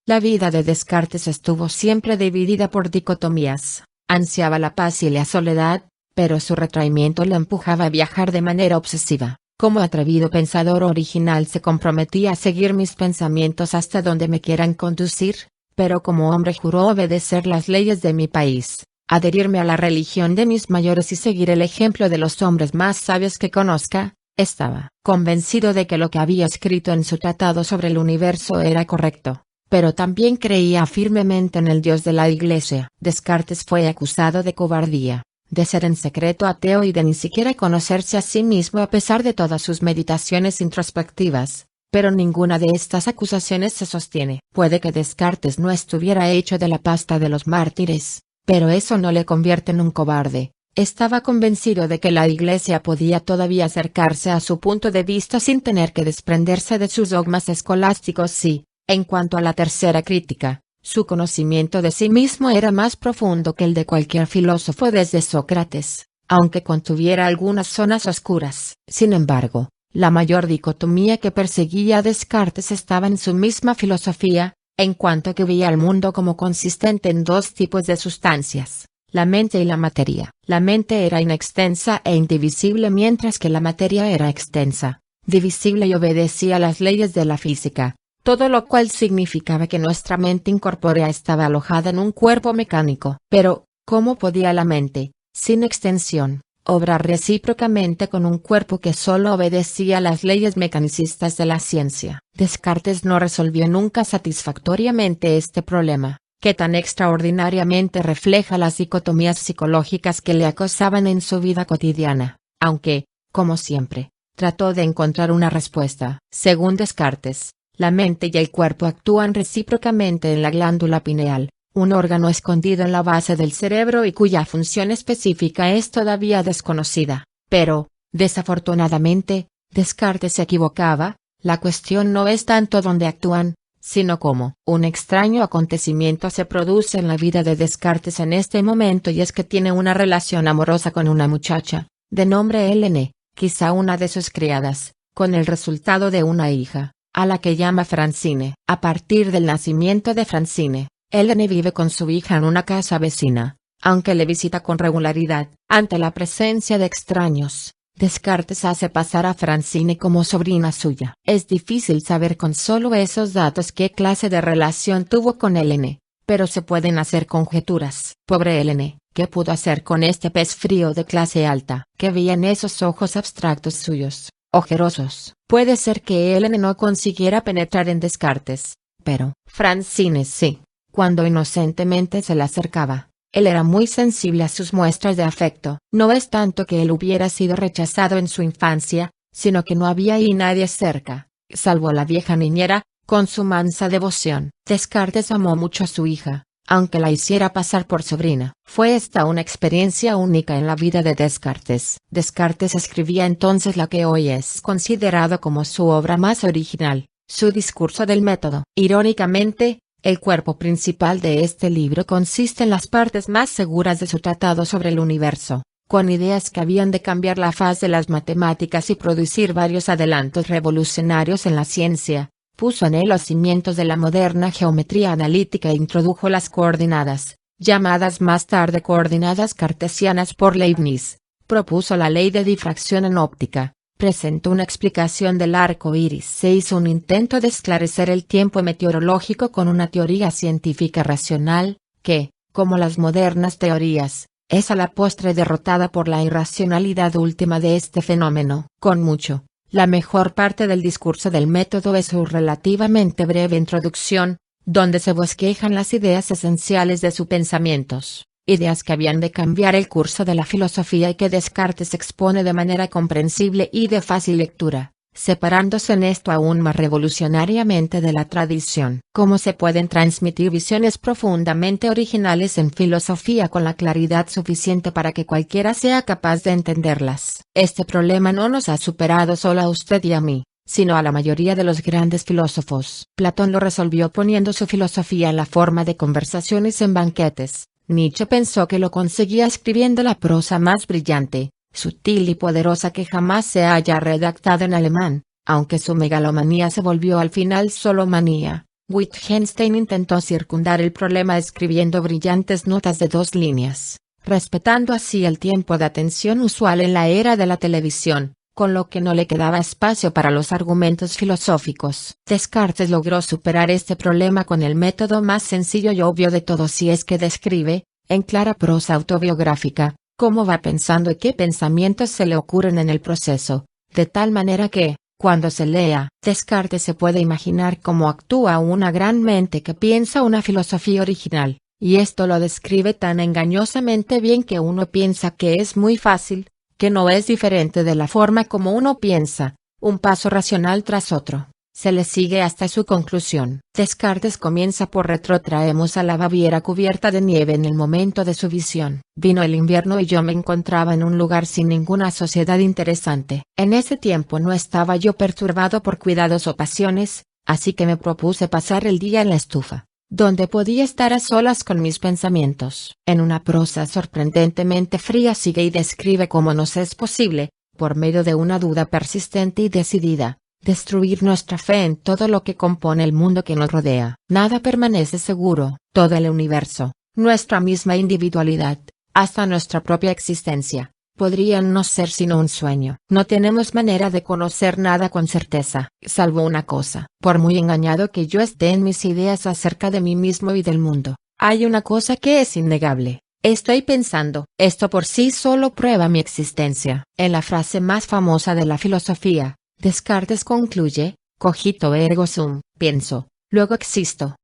La vida de Descartes estuvo siempre dividida por dicotomías. Ansiaba la paz y la soledad, pero su retraimiento le empujaba a viajar de manera obsesiva. Como atrevido pensador original se comprometía a seguir mis pensamientos hasta donde me quieran conducir, pero como hombre juró obedecer las leyes de mi país, adherirme a la religión de mis mayores y seguir el ejemplo de los hombres más sabios que conozca. Estaba convencido de que lo que había escrito en su tratado sobre el universo era correcto, pero también creía firmemente en el Dios de la Iglesia. Descartes fue acusado de cobardía, de ser en secreto ateo y de ni siquiera conocerse a sí mismo a pesar de todas sus meditaciones introspectivas, pero ninguna de estas acusaciones se sostiene. Puede que Descartes no estuviera hecho de la pasta de los mártires, pero eso no le convierte en un cobarde. Estaba convencido de que la Iglesia podía todavía acercarse a su punto de vista sin tener que desprenderse de sus dogmas escolásticos y, en cuanto a la tercera crítica, su conocimiento de sí mismo era más profundo que el de cualquier filósofo desde Sócrates, aunque contuviera algunas zonas oscuras. Sin embargo, la mayor dicotomía que perseguía Descartes estaba en su misma filosofía, en cuanto que veía al mundo como consistente en 2 tipos de sustancias: la mente y la materia. La mente era inextensa e indivisible mientras que la materia era extensa, divisible y obedecía a las leyes de la física. Todo lo cual significaba que nuestra mente incorpórea estaba alojada en un cuerpo mecánico. Pero, ¿cómo podía la mente, sin extensión, obrar recíprocamente con un cuerpo que solo obedecía a las leyes mecanicistas de la ciencia? Descartes no resolvió nunca satisfactoriamente este problema, que tan extraordinariamente refleja las dicotomías psicológicas que le acosaban en su vida cotidiana, aunque, como siempre, trató de encontrar una respuesta. Según Descartes, la mente y el cuerpo actúan recíprocamente en la glándula pineal, un órgano escondido en la base del cerebro y cuya función específica es todavía desconocida. Pero, desafortunadamente, Descartes se equivocaba. La cuestión no es tanto dónde actúan, sino cómo. Un extraño acontecimiento se produce en la vida de Descartes en este momento, y es que tiene una relación amorosa con una muchacha, de nombre Hélène, quizá una de sus criadas, con el resultado de una hija, a la que llama Francine. A partir del nacimiento de Francine, Hélène vive con su hija en una casa vecina, aunque le visita con regularidad. Ante la presencia de extraños, Descartes hace pasar a Francine como sobrina suya. Es difícil saber con solo esos datos qué clase de relación tuvo con Hélène, pero se pueden hacer conjeturas. Pobre Hélène, ¿qué pudo hacer con este pez frío de clase alta? ¿Qué veía en esos ojos abstractos suyos, ojerosos? Puede ser que Hélène no consiguiera penetrar en Descartes, pero Francine sí. Cuando inocentemente se le acercaba, él era muy sensible a sus muestras de afecto. No es tanto que él hubiera sido rechazado en su infancia, sino que no había ahí nadie cerca, salvo la vieja niñera, con su mansa devoción. Descartes amó mucho a su hija, aunque la hiciera pasar por sobrina. Fue esta una experiencia única en la vida de Descartes. Descartes escribía entonces la que hoy es considerado como su obra más original, su Discurso del Método. Irónicamente, el cuerpo principal de este libro consiste en las partes más seguras de su tratado sobre el universo, con ideas que habían de cambiar la faz de las matemáticas y producir varios adelantos revolucionarios en la ciencia. Puso en él los cimientos de la moderna geometría analítica e introdujo las coordenadas, llamadas más tarde coordenadas cartesianas por Leibniz. Propuso la ley de difracción en óptica. Presentó una explicación del arco iris. Se hizo un intento de esclarecer el tiempo meteorológico con una teoría científica racional, que, como las modernas teorías, es a la postre derrotada por la irracionalidad última de este fenómeno. Con mucho, la mejor parte del Discurso del Método es su relativamente breve introducción, donde se bosquejan las ideas esenciales de sus pensamientos. Ideas que habían de cambiar el curso de la filosofía y que Descartes expone de manera comprensible y de fácil lectura, separándose en esto aún más revolucionariamente de la tradición. ¿Cómo se pueden transmitir visiones profundamente originales en filosofía con la claridad suficiente para que cualquiera sea capaz de entenderlas? Este problema no nos ha superado solo a usted y a mí, sino a la mayoría de los grandes filósofos. Platón lo resolvió poniendo su filosofía en la forma de conversaciones en banquetes. Nietzsche pensó que lo conseguía escribiendo la prosa más brillante, sutil y poderosa que jamás se haya redactado en alemán, aunque su megalomanía se volvió al final solo manía. Wittgenstein intentó circundar el problema escribiendo brillantes notas de 2 líneas, respetando así el tiempo de atención usual en la era de la televisión, con lo que no le quedaba espacio para los argumentos filosóficos. Descartes logró superar este problema con el método más sencillo y obvio de todos, si es que describe, en clara prosa autobiográfica, cómo va pensando y qué pensamientos se le ocurren en el proceso, de tal manera que, cuando se lea, Descartes se puede imaginar cómo actúa una gran mente que piensa una filosofía original, y esto lo describe tan engañosamente bien que uno piensa que es muy fácil, que no es diferente de la forma como uno piensa, un paso racional tras otro, se le sigue hasta su conclusión. Descartes comienza por retrotraemos a la Baviera cubierta de nieve en el momento de su visión. Vino el invierno y yo me encontraba en un lugar sin ninguna sociedad interesante. En ese tiempo no estaba yo perturbado por cuidados o pasiones, así que me propuse pasar el día en la estufa, donde podía estar a solas con mis pensamientos. En una prosa sorprendentemente fría sigue y describe cómo nos es posible, por medio de una duda persistente y decidida, destruir nuestra fe en todo lo que compone el mundo que nos rodea. Nada permanece seguro, todo el universo, nuestra misma individualidad, hasta nuestra propia existencia, podrían no ser sino un sueño. No tenemos manera de conocer nada con certeza, salvo una cosa. Por muy engañado que yo esté en mis ideas acerca de mí mismo y del mundo, hay una cosa que es innegable. Estoy pensando. Esto por sí solo prueba mi existencia. En la frase más famosa de la filosofía, Descartes concluye, cogito ergo sum, pienso, luego existo.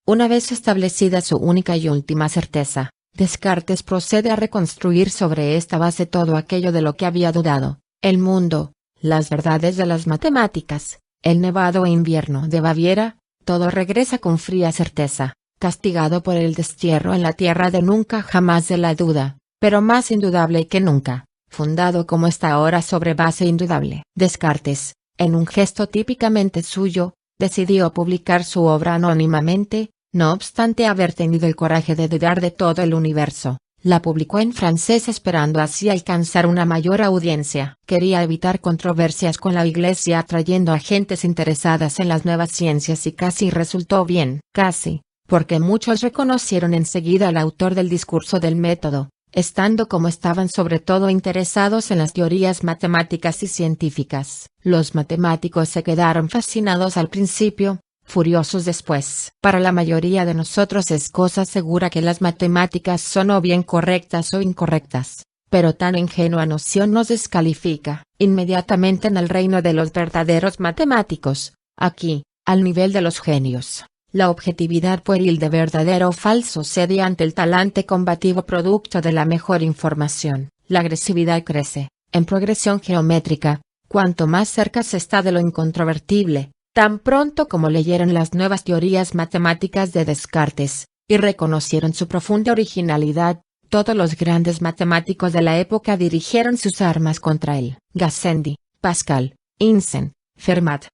Una vez establecida su única y última certeza, Descartes procede a reconstruir sobre esta base todo aquello de lo que había dudado: el mundo, las verdades de las matemáticas, el nevado invierno de Baviera. Todo regresa con fría certeza, castigado por el destierro en la tierra de nunca jamás de la duda, pero más indudable que nunca, fundado como está ahora sobre base indudable. Descartes, En un gesto típicamente suyo, decidió publicar su obra anónimamente, no obstante haber tenido el coraje de dudar de todo el universo. La publicó en francés esperando así alcanzar una mayor audiencia. Quería evitar controversias con la Iglesia atrayendo a gentes interesadas en las nuevas ciencias y casi resultó bien. Casi, porque muchos reconocieron enseguida al autor del discurso del método, estando como estaban sobre todo interesados en las teorías matemáticas y científicas. Los matemáticos se quedaron fascinados al principio, furiosos después. Para la mayoría de nosotros es cosa segura que las matemáticas son o bien correctas o incorrectas, pero tan ingenua noción nos descalifica inmediatamente en el reino de los verdaderos matemáticos, aquí, al nivel de los genios. La objetividad pueril de verdadero o falso cede ante el talante combativo producto de la mejor información. La agresividad crece, en progresión geométrica, cuanto más cerca se está de lo incontrovertible. Tan pronto como leyeron las nuevas teorías matemáticas de Descartes, y reconocieron su profunda originalidad, todos los grandes matemáticos de la época dirigieron sus armas contra él. Gassendi, Pascal, Einstein, Fermat.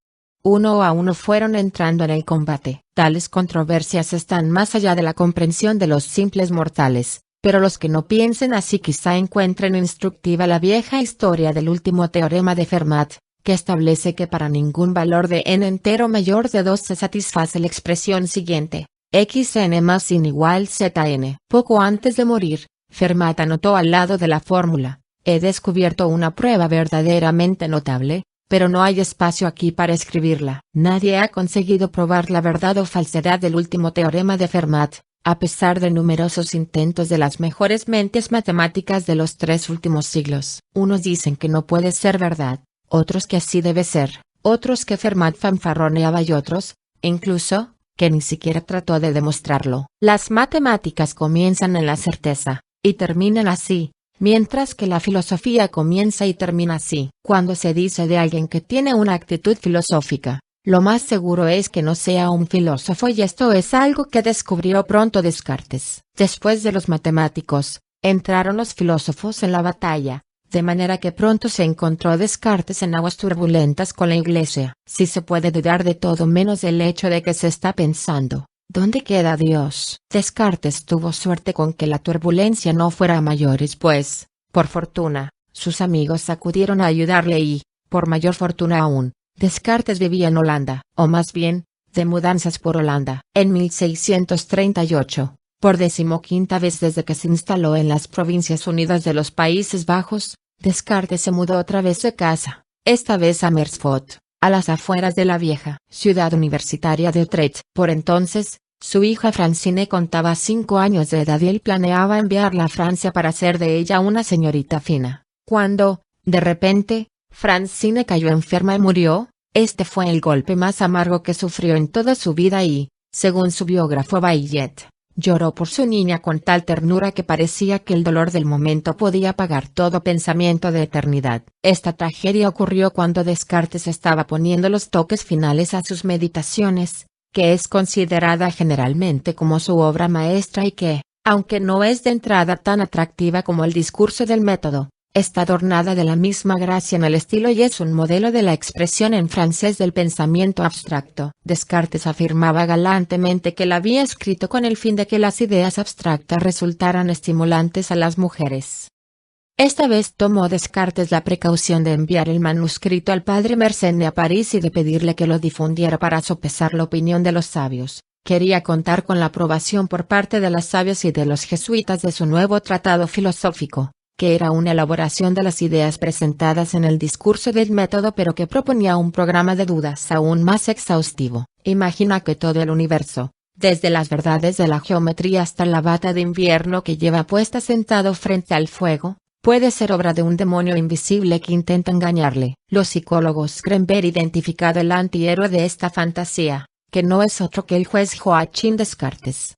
Uno a uno fueron entrando en el combate. Tales controversias están más allá de la comprensión de los simples mortales, pero los que no piensen así quizá encuentren instructiva la vieja historia del último teorema de Fermat, que establece que para ningún valor de n entero mayor de 2 se satisface la expresión siguiente, xn más sin igual zn. Poco antes de morir, Fermat anotó al lado de la fórmula, he descubierto una prueba verdaderamente notable, pero no hay espacio aquí para escribirla. Nadie ha conseguido probar la verdad o falsedad del último teorema de Fermat, a pesar de numerosos intentos de las mejores mentes matemáticas de los 3 últimos siglos. Unos dicen que no puede ser verdad, otros que así debe ser, otros que Fermat fanfarroneaba y otros, incluso, que ni siquiera trató de demostrarlo. Las matemáticas comienzan en la certeza, y terminan así, mientras que la filosofía comienza y termina así. Cuando se dice de alguien que tiene una actitud filosófica, lo más seguro es que no sea un filósofo y esto es algo que descubrió pronto Descartes. Después de los matemáticos, entraron los filósofos en la batalla. De manera que pronto se encontró Descartes en aguas turbulentas con la Iglesia. Si se puede dudar de todo menos del hecho de que se está pensando, ¿dónde queda Dios? Descartes tuvo suerte con que la turbulencia no fuera a mayores pues, por fortuna, sus amigos acudieron a ayudarle y, por mayor fortuna aún, Descartes vivía en Holanda, o más bien, de mudanzas por Holanda. En 1638, por 15ª vez desde que se instaló en las Provincias Unidas de los Países Bajos, Descartes se mudó otra vez de casa, esta vez a Amersfoort, a las afueras de la vieja ciudad universitaria de Utrecht. Por entonces, su hija Francine contaba 5 años de edad y él planeaba enviarla a Francia para hacer de ella una señorita fina. Cuando, de repente, Francine cayó enferma y murió, este fue el golpe más amargo que sufrió en toda su vida y, según su biógrafo Bayet, lloró por su niña con tal ternura que parecía que el dolor del momento podía apagar todo pensamiento de eternidad. Esta tragedia ocurrió cuando Descartes estaba poniendo los toques finales a sus Meditaciones, que es considerada generalmente como su obra maestra y que, aunque no es de entrada tan atractiva como el discurso del método, está adornada de la misma gracia en el estilo y es un modelo de la expresión en francés del pensamiento abstracto. Descartes afirmaba galantemente que la había escrito con el fin de que las ideas abstractas resultaran estimulantes a las mujeres. Esta vez tomó Descartes la precaución de enviar el manuscrito al padre Mersenne a París y de pedirle que lo difundiera para sopesar la opinión de los sabios. Quería contar con la aprobación por parte de los sabios y de los jesuitas de su nuevo tratado filosófico, que era una elaboración de las ideas presentadas en el discurso del método pero que proponía un programa de dudas aún más exhaustivo. Imagina que todo el universo, desde las verdades de la geometría hasta la bata de invierno que lleva puesta sentado frente al fuego, puede ser obra de un demonio invisible que intenta engañarle. Los psicólogos creen ver identificado el antihéroe de esta fantasía, que no es otro que el juez Joachim Descartes.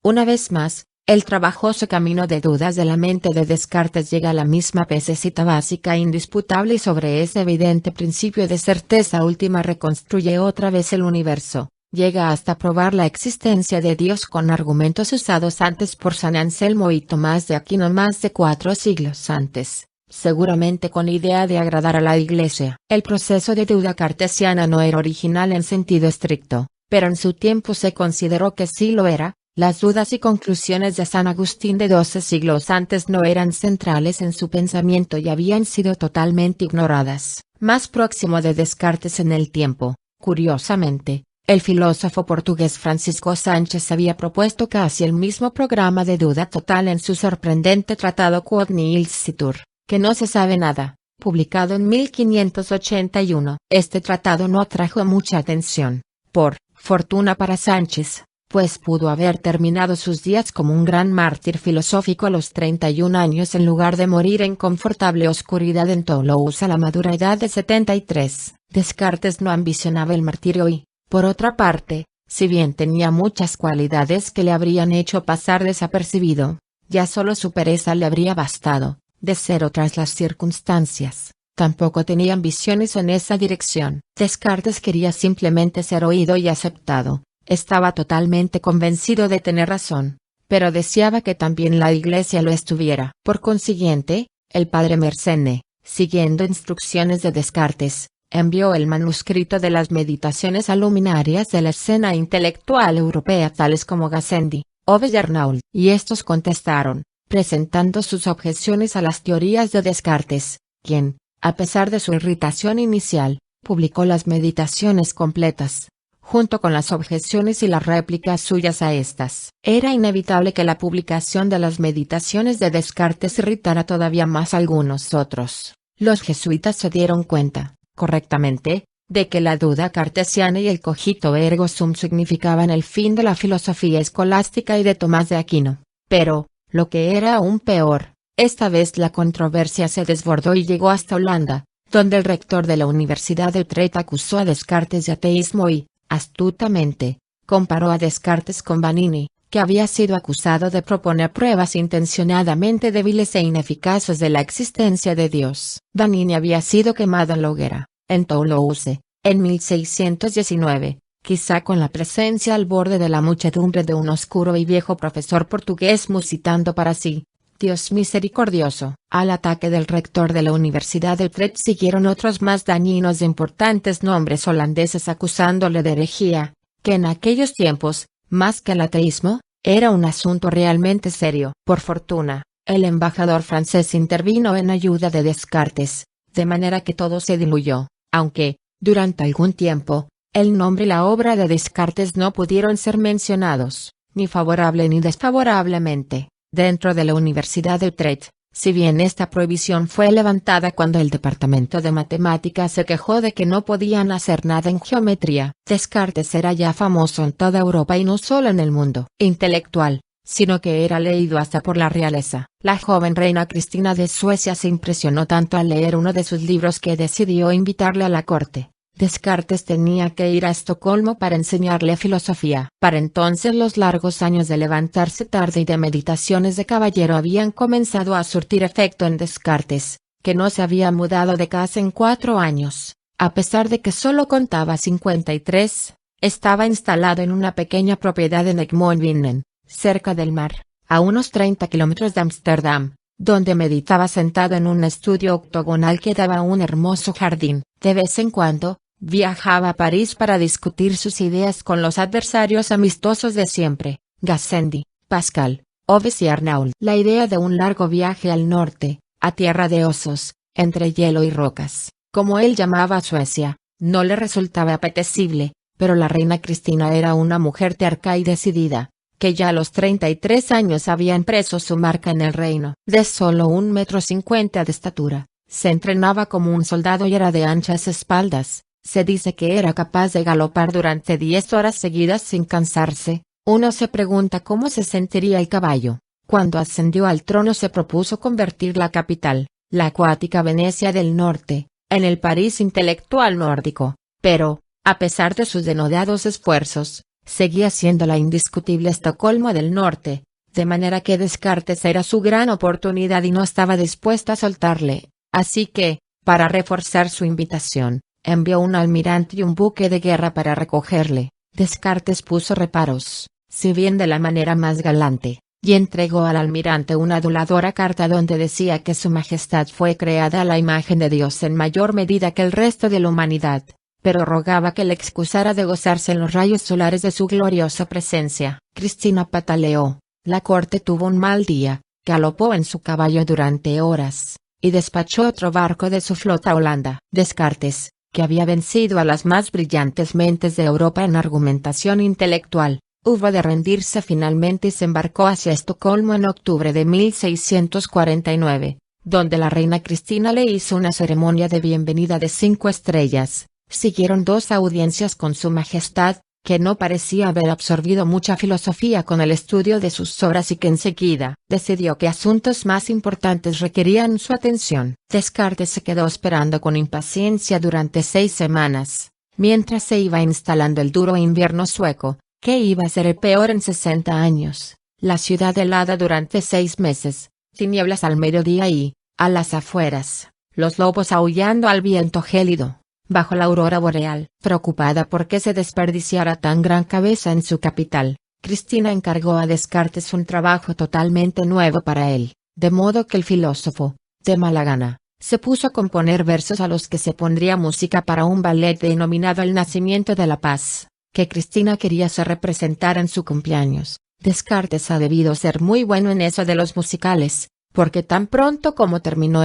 Una vez más, el trabajoso camino de dudas de la mente de Descartes llega a la misma pececita básica e indisputable y sobre ese evidente principio de certeza última reconstruye otra vez el universo, llega hasta probar la existencia de Dios con argumentos usados antes por San Anselmo y Tomás de Aquino más de 4 siglos antes, seguramente con idea de agradar a la Iglesia. El proceso de duda cartesiana no era original en sentido estricto, pero en su tiempo se consideró que sí lo era. Las dudas y conclusiones de San Agustín de 12 siglos antes no eran centrales en su pensamiento y habían sido totalmente ignoradas. Más próximo de Descartes en el tiempo, curiosamente, el filósofo portugués Francisco Sánchez había propuesto casi el mismo programa de duda total en su sorprendente tratado Quod nihil scitur, que no se sabe nada, publicado en 1581. Este tratado no atrajo mucha atención, por fortuna para Sánchez, pues pudo haber terminado sus días como un gran mártir filosófico a los 31 años en lugar de morir en confortable oscuridad en Toulouse a la madura edad de 73. Descartes no ambicionaba el martirio y, por otra parte, si bien tenía muchas cualidades que le habrían hecho pasar desapercibido, ya solo su pereza le habría bastado, de ser otras las circunstancias. Tampoco tenía ambiciones en esa dirección. Descartes quería simplemente ser oído y aceptado. Estaba totalmente convencido de tener razón, pero deseaba que también la Iglesia lo estuviera. Por consiguiente, el padre Mersenne, siguiendo instrucciones de Descartes, envió el manuscrito de las Meditaciones a luminarias de la escena intelectual europea tales como Gassendi, Oves y Arnauld, y estos contestaron, presentando sus objeciones a las teorías de Descartes, quien, a pesar de su irritación inicial, publicó las Meditaciones completas, junto con las objeciones y las réplicas suyas a estas. Era inevitable que la publicación de las Meditaciones de Descartes irritara todavía más a algunos otros. Los jesuitas se dieron cuenta, correctamente, de que la duda cartesiana y el cogito ergo sum significaban el fin de la filosofía escolástica y de Tomás de Aquino. Pero, lo que era aún peor, esta vez la controversia se desbordó y llegó hasta Holanda, donde el rector de la Universidad de Utrecht acusó a Descartes de ateísmo y, astutamente, comparó a Descartes con Vanini, que había sido acusado de proponer pruebas intencionadamente débiles e ineficaces de la existencia de Dios. Vanini había sido quemado en la hoguera, en Toulouse, en 1619, quizá con la presencia al borde de la muchedumbre de un oscuro y viejo profesor portugués musitando para sí: Dios misericordioso. Al ataque del rector de la Universidad de Utrecht siguieron otros más dañinos e importantes nombres holandeses acusándole de herejía, que en aquellos tiempos, más que el ateísmo, era un asunto realmente serio. Por fortuna, el embajador francés intervino en ayuda de Descartes, de manera que todo se diluyó, aunque, durante algún tiempo, el nombre y la obra de Descartes no pudieron ser mencionados, ni favorable ni desfavorablemente, dentro de la Universidad de Utrecht, si bien esta prohibición fue levantada cuando el departamento de matemáticas se quejó de que no podían hacer nada en geometría. Descartes era ya famoso en toda Europa y no solo en el mundo intelectual, sino que era leído hasta por la realeza. La joven reina Cristina de Suecia se impresionó tanto al leer uno de sus libros que decidió invitarle a la corte. Descartes tenía que ir a Estocolmo para enseñarle filosofía. Para entonces los largos años de levantarse tarde y de meditaciones de caballero habían comenzado a surtir efecto en Descartes, que no se había mudado de casa en 4 años. A pesar de que solo contaba 53, estaba instalado en una pequeña propiedad en Egmond-Binnen, cerca del mar, a unos 30 kilómetros de Ámsterdam, donde meditaba sentado en un estudio octogonal que daba a un hermoso jardín. De vez en cuando, viajaba a París para discutir sus ideas con los adversarios amistosos de siempre, Gassendi, Pascal, Oves y Arnauld. La idea de un largo viaje al norte, a tierra de osos, entre hielo y rocas, como él llamaba a Suecia, no le resultaba apetecible, pero la reina Cristina era una mujer terca y decidida, que ya a los 33 años había impreso su marca en el reino. De solo 1,50 m de estatura, se entrenaba como un soldado y era de anchas espaldas. Se dice que era capaz de galopar durante 10 horas seguidas sin cansarse. Uno se pregunta cómo se sentiría el caballo. Cuando ascendió al trono se propuso convertir la capital, la acuática Venecia del Norte, en el París intelectual nórdico, pero, a pesar de sus denodados esfuerzos, seguía siendo la indiscutible Estocolmo del Norte, de manera que Descartes era su gran oportunidad y no estaba dispuesto a soltarle, así que, para reforzar su invitación, envió un almirante y un buque de guerra para recogerle. Descartes puso reparos, si bien de la manera más galante, y entregó al almirante una aduladora carta donde decía que su majestad fue creada a la imagen de Dios en mayor medida que el resto de la humanidad, pero rogaba que le excusara de gozarse en los rayos solares de su gloriosa presencia. Cristina pataleó, la corte tuvo un mal día, galopó en su caballo durante horas, y despachó otro barco de su flota a Holanda. Descartes, que había vencido a las más brillantes mentes de Europa en argumentación intelectual, hubo de rendirse finalmente y se embarcó hacia Estocolmo en octubre de 1649, donde la reina Cristina le hizo una ceremonia de bienvenida de 5 estrellas. Siguieron 2 audiencias con su majestad, que no parecía haber absorbido mucha filosofía con el estudio de sus obras y que enseguida decidió que asuntos más importantes requerían su atención. Descartes se quedó esperando con impaciencia durante 6 semanas, mientras se iba instalando el duro invierno sueco, que iba a ser el peor en 60 años, la ciudad helada durante 6 meses, tinieblas al mediodía y, a las afueras, los lobos aullando al viento gélido. Bajo la aurora boreal. Preocupada por que se desperdiciara tan gran cabeza en su capital, Cristina encargó a Descartes un trabajo totalmente nuevo para él, de modo que el filósofo, de mala gana, se puso a componer versos a los que se pondría música para un ballet denominado El Nacimiento de la Paz, que Cristina quería se representara en su cumpleaños. Descartes ha debido ser muy bueno en eso de los musicales, porque tan pronto como terminó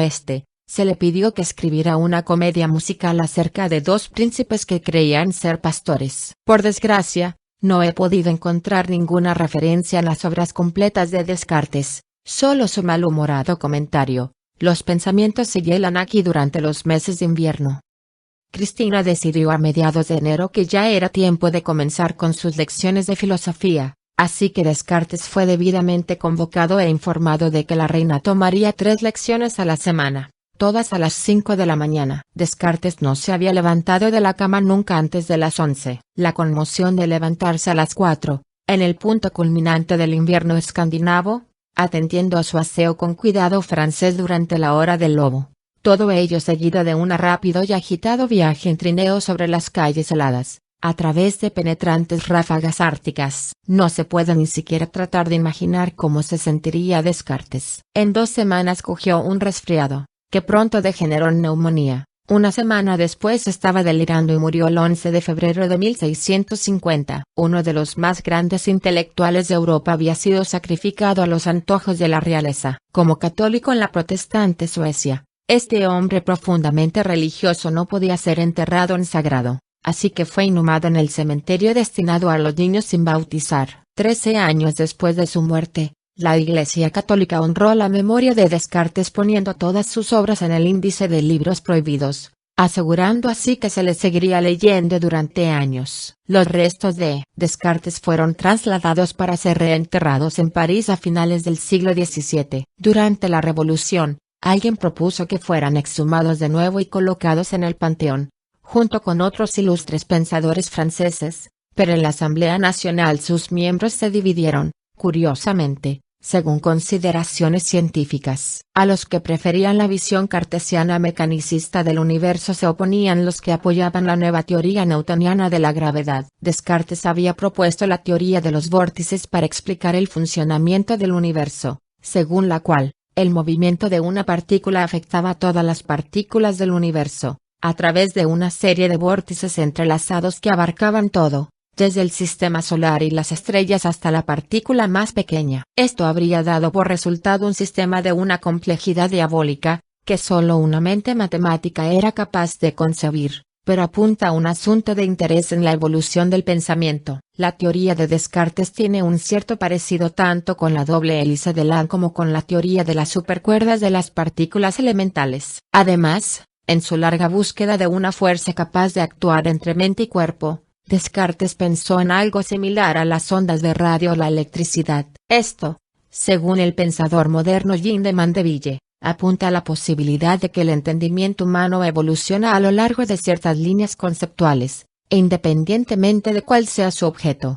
se le pidió que escribiera una comedia musical acerca de 2 príncipes que creían ser pastores. Por desgracia, no he podido encontrar ninguna referencia en las obras completas de Descartes, solo su malhumorado comentario: los pensamientos se hielan aquí durante los meses de invierno. Cristina decidió a mediados de enero que ya era tiempo de comenzar con sus lecciones de filosofía, así que Descartes fue debidamente convocado e informado de que la reina tomaría 3 lecciones a la semana, todas a las 5 de la mañana. Descartes no se había levantado de la cama nunca antes de las 11. La conmoción de levantarse a las 4, en el punto culminante del invierno escandinavo, atendiendo a su aseo con cuidado francés durante la hora del lobo. Todo ello seguido de un rápido y agitado viaje en trineo sobre las calles heladas, a través de penetrantes ráfagas árticas. No se puede ni siquiera tratar de imaginar cómo se sentiría Descartes. En 2 semanas cogió un resfriado, que pronto degeneró en neumonía. Una semana después estaba delirando y murió el 11 de febrero de 1650. Uno de los más grandes intelectuales de Europa había sido sacrificado a los antojos de la realeza. Como católico en la protestante Suecia, este hombre profundamente religioso no podía ser enterrado en sagrado, así que fue inhumado en el cementerio destinado a los niños sin bautizar. 13 años después de su muerte, la Iglesia Católica honró la memoria de Descartes poniendo todas sus obras en el índice de libros prohibidos, asegurando así que se le seguiría leyendo durante años. Los restos de Descartes fueron trasladados para ser reenterrados en París a finales del siglo XVII. Durante la Revolución, alguien propuso que fueran exhumados de nuevo y colocados en el Panteón, junto con otros ilustres pensadores franceses, pero en la Asamblea Nacional sus miembros se dividieron, curiosamente, según consideraciones científicas. A los que preferían la visión cartesiana mecanicista del universo se oponían los que apoyaban la nueva teoría newtoniana de la gravedad. Descartes había propuesto la teoría de los vórtices para explicar el funcionamiento del universo, según la cual, el movimiento de una partícula afectaba a todas las partículas del universo, a través de una serie de vórtices entrelazados que abarcaban todo, desde el sistema solar y las estrellas hasta la partícula más pequeña. Esto habría dado por resultado un sistema de una complejidad diabólica, que solo una mente matemática era capaz de concebir, pero apunta a un asunto de interés en la evolución del pensamiento. La teoría de Descartes tiene un cierto parecido tanto con la doble hélice de Lang como con la teoría de las supercuerdas de las partículas elementales. Además, en su larga búsqueda de una fuerza capaz de actuar entre mente y cuerpo, Descartes pensó en algo similar a las ondas de radio o la electricidad. Esto, según el pensador moderno Jean de Mandeville, apunta a la posibilidad de que el entendimiento humano evoluciona a lo largo de ciertas líneas conceptuales, independientemente de cuál sea su objeto.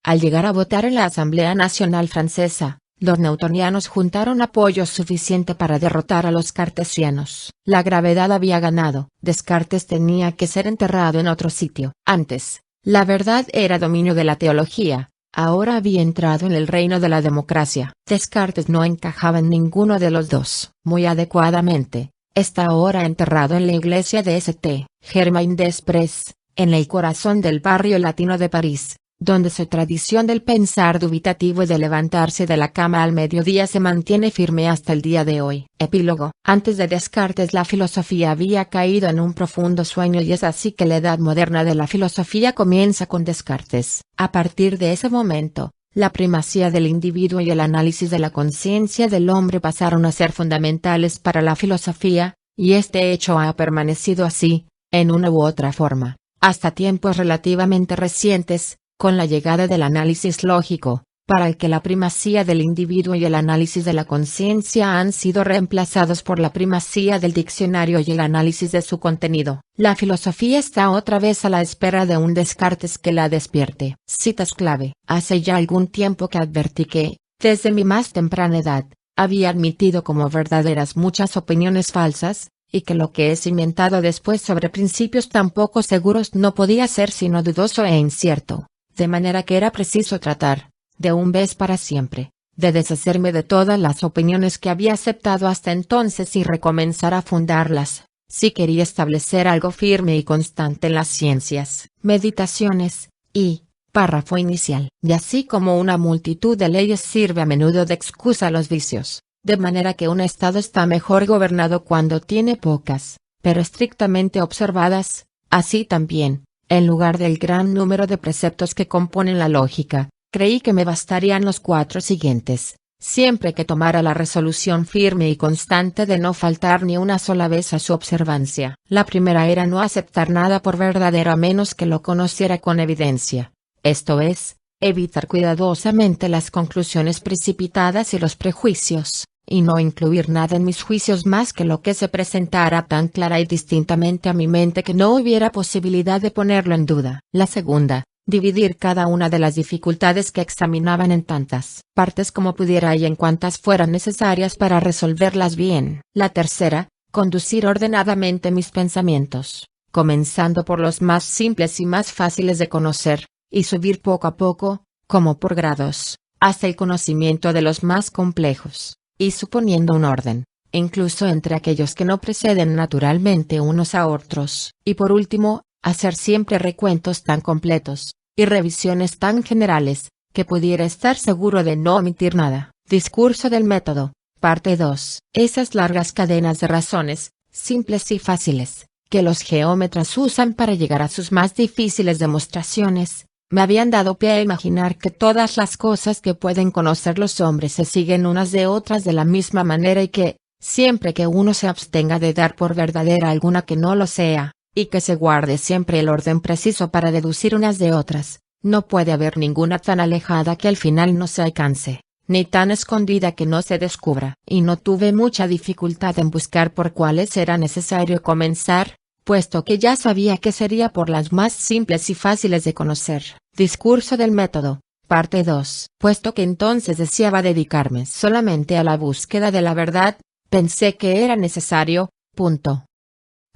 Al llegar a votar en la Asamblea Nacional Francesa, los newtonianos juntaron apoyo suficiente para derrotar a los cartesianos. La gravedad había ganado. Descartes tenía que ser enterrado en otro sitio. Antes, la verdad era dominio de la teología, ahora había entrado en el reino de la democracia. Descartes no encajaba en ninguno de los dos. Muy adecuadamente, está ahora enterrado en la iglesia de St. Germain-des-Prés, en el corazón del barrio latino de París, donde su tradición del pensar dubitativo y de levantarse de la cama al mediodía se mantiene firme hasta el día de hoy. Epílogo. Antes de Descartes la filosofía había caído en un profundo sueño y es así que la edad moderna de la filosofía comienza con Descartes. A partir de ese momento, la primacía del individuo y el análisis de la conciencia del hombre pasaron a ser fundamentales para la filosofía, y este hecho ha permanecido así, en una u otra forma, hasta tiempos relativamente recientes, con la llegada del análisis lógico, para el que la primacía del individuo y el análisis de la conciencia han sido reemplazados por la primacía del diccionario y el análisis de su contenido. La filosofía está otra vez a la espera de un Descartes que la despierte. Citas clave. Hace ya algún tiempo que advertí que, desde mi más temprana edad, había admitido como verdaderas muchas opiniones falsas, y que lo que he cimentado después sobre principios tan poco seguros no podía ser sino dudoso e incierto. De manera que era preciso tratar, de un vez para siempre, de deshacerme de todas las opiniones que había aceptado hasta entonces y recomenzar a fundarlas, si quería establecer algo firme y constante en las ciencias. Meditaciones, y, párrafo inicial. Y así como una multitud de leyes sirve a menudo de excusa a los vicios, de manera que un estado está mejor gobernado cuando tiene pocas, pero estrictamente observadas, así también, en lugar del gran número de preceptos que componen la lógica, creí que me bastarían los 4 siguientes, siempre que tomara la resolución firme y constante de no faltar ni una sola vez a su observancia. La primera era no aceptar nada por verdadero a menos que lo conociera con evidencia, esto es, evitar cuidadosamente las conclusiones precipitadas y los prejuicios, y no incluir nada en mis juicios más que lo que se presentara tan clara y distintamente a mi mente que no hubiera posibilidad de ponerlo en duda. La segunda, dividir cada una de las dificultades que examinaban en tantas partes como pudiera y en cuantas fueran necesarias para resolverlas bien. La tercera, conducir ordenadamente mis pensamientos, comenzando por los más simples y más fáciles de conocer, y subir poco a poco, como por grados, hasta el conocimiento de los más complejos, y suponiendo un orden, incluso entre aquellos que no preceden naturalmente unos a otros. Y por último, hacer siempre recuentos tan completos, y revisiones tan generales, que pudiera estar seguro de no omitir nada. Discurso del método, parte 2. Esas largas cadenas de razones, simples y fáciles, que los geómetras usan para llegar a sus más difíciles demostraciones, me habían dado pie a imaginar que todas las cosas que pueden conocer los hombres se siguen unas de otras de la misma manera y que, siempre que uno se abstenga de dar por verdadera alguna que no lo sea, y que se guarde siempre el orden preciso para deducir unas de otras, no puede haber ninguna tan alejada que al final no se alcance, ni tan escondida que no se descubra. Y no tuve mucha dificultad en buscar por cuáles era necesario comenzar, puesto que ya sabía que sería por las más simples y fáciles de conocer. Discurso del método, parte 2. Puesto que entonces deseaba dedicarme solamente a la búsqueda de la verdad, pensé que era necesario,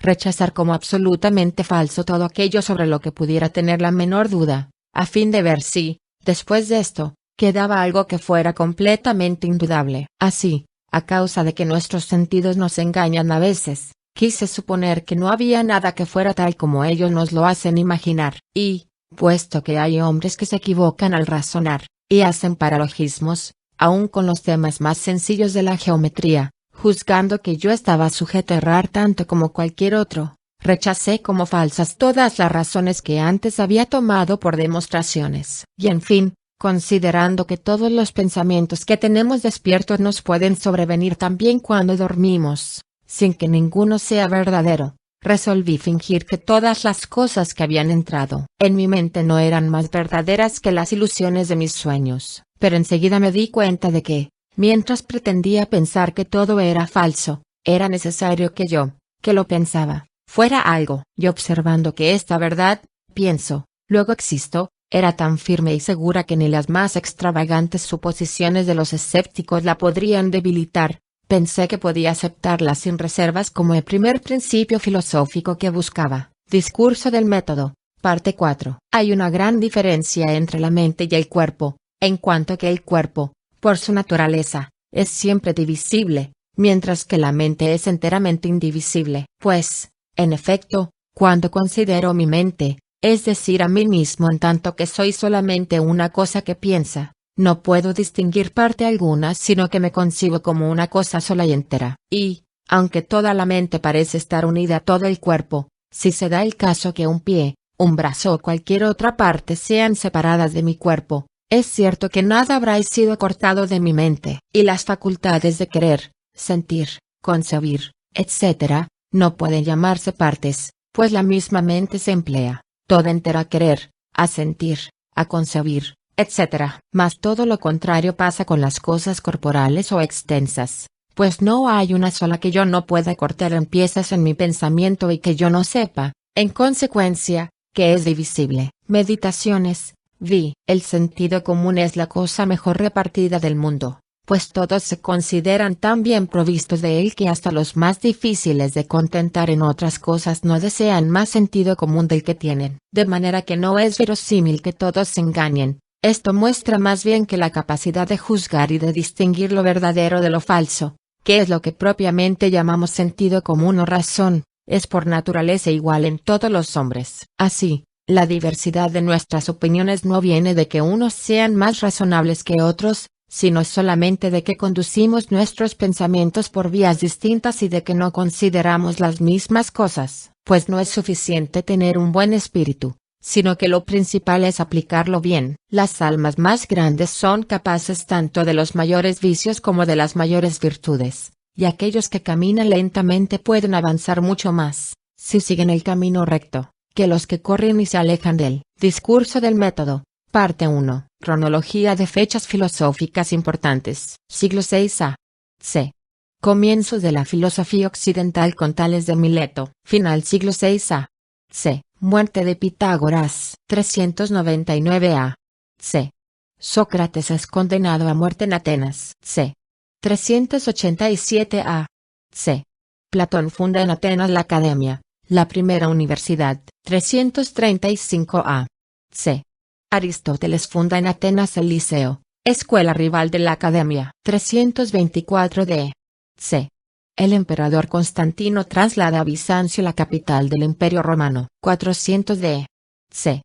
rechazar como absolutamente falso todo aquello sobre lo que pudiera tener la menor duda, a fin de ver si, después de esto, quedaba algo que fuera completamente indudable. Así, a causa de que nuestros sentidos nos engañan a veces, quise suponer que no había nada que fuera tal como ellos nos lo hacen imaginar, y, puesto que hay hombres que se equivocan al razonar, y hacen paralogismos, aun con los temas más sencillos de la geometría, juzgando que yo estaba sujeto a errar tanto como cualquier otro, rechacé como falsas todas las razones que antes había tomado por demostraciones. Y en fin, considerando que todos los pensamientos que tenemos despiertos nos pueden sobrevenir también cuando dormimos, sin que ninguno sea verdadero, resolví fingir que todas las cosas que habían entrado en mi mente no eran más verdaderas que las ilusiones de mis sueños. Pero enseguida me di cuenta de que, mientras pretendía pensar que todo era falso, era necesario que yo, que lo pensaba, fuera algo. Y observando que esta verdad, pienso, luego existo, era tan firme y segura que ni las más extravagantes suposiciones de los escépticos la podrían debilitar, pensé que podía aceptarla sin reservas como el primer principio filosófico que buscaba. Discurso del método, Parte 4. Hay una gran diferencia entre la mente y el cuerpo, en cuanto que el cuerpo, por su naturaleza, es siempre divisible, mientras que la mente es enteramente indivisible. Pues, en efecto, cuando considero mi mente, es decir a mí mismo en tanto que soy solamente una cosa que piensa, no puedo distinguir parte alguna sino que me concibo como una cosa sola y entera. Y, aunque toda la mente parece estar unida a todo el cuerpo, si se da el caso que un pie, un brazo o cualquier otra parte sean separadas de mi cuerpo, es cierto que nada habrá sido cortado de mi mente. Y las facultades de querer, sentir, concebir, etc., no pueden llamarse partes, pues la misma mente se emplea, toda entera a querer, a sentir, a concebir, etc. Mas todo lo contrario pasa con las cosas corporales o extensas, pues no hay una sola que yo no pueda cortar en piezas en mi pensamiento y que yo no sepa, en consecuencia, que es divisible. Meditaciones. Vi. El sentido común es la cosa mejor repartida del mundo, pues todos se consideran tan bien provistos de él que hasta los más difíciles de contentar en otras cosas no desean más sentido común del que tienen. De manera que no es verosímil que todos se engañen. Esto muestra más bien que la capacidad de juzgar y de distinguir lo verdadero de lo falso, que es lo que propiamente llamamos sentido común o razón, es por naturaleza igual en todos los hombres. Así, la diversidad de nuestras opiniones no viene de que unos sean más razonables que otros, sino solamente de que conducimos nuestros pensamientos por vías distintas y de que no consideramos las mismas cosas. Pues no es suficiente tener un buen espíritu, sino que lo principal es aplicarlo bien. Las almas más grandes son capaces tanto de los mayores vicios como de las mayores virtudes, y aquellos que caminan lentamente pueden avanzar mucho más, si siguen el camino recto, que los que corren y se alejan de él. Discurso del método. Parte 1. Cronología de fechas filosóficas importantes. Siglo VI a. C. Comienzos de la filosofía occidental con Tales de Mileto. Final siglo VI a. C. Muerte de Pitágoras. 399 a. C. Sócrates es condenado a muerte en Atenas. C. 387 a. C. Platón funda en Atenas la Academia, la primera universidad. 335 a. C. Aristóteles funda en Atenas el Liceo, escuela rival de la Academia. 324 d. C. El emperador Constantino traslada a Bizancio la capital del Imperio Romano. 400 d. C.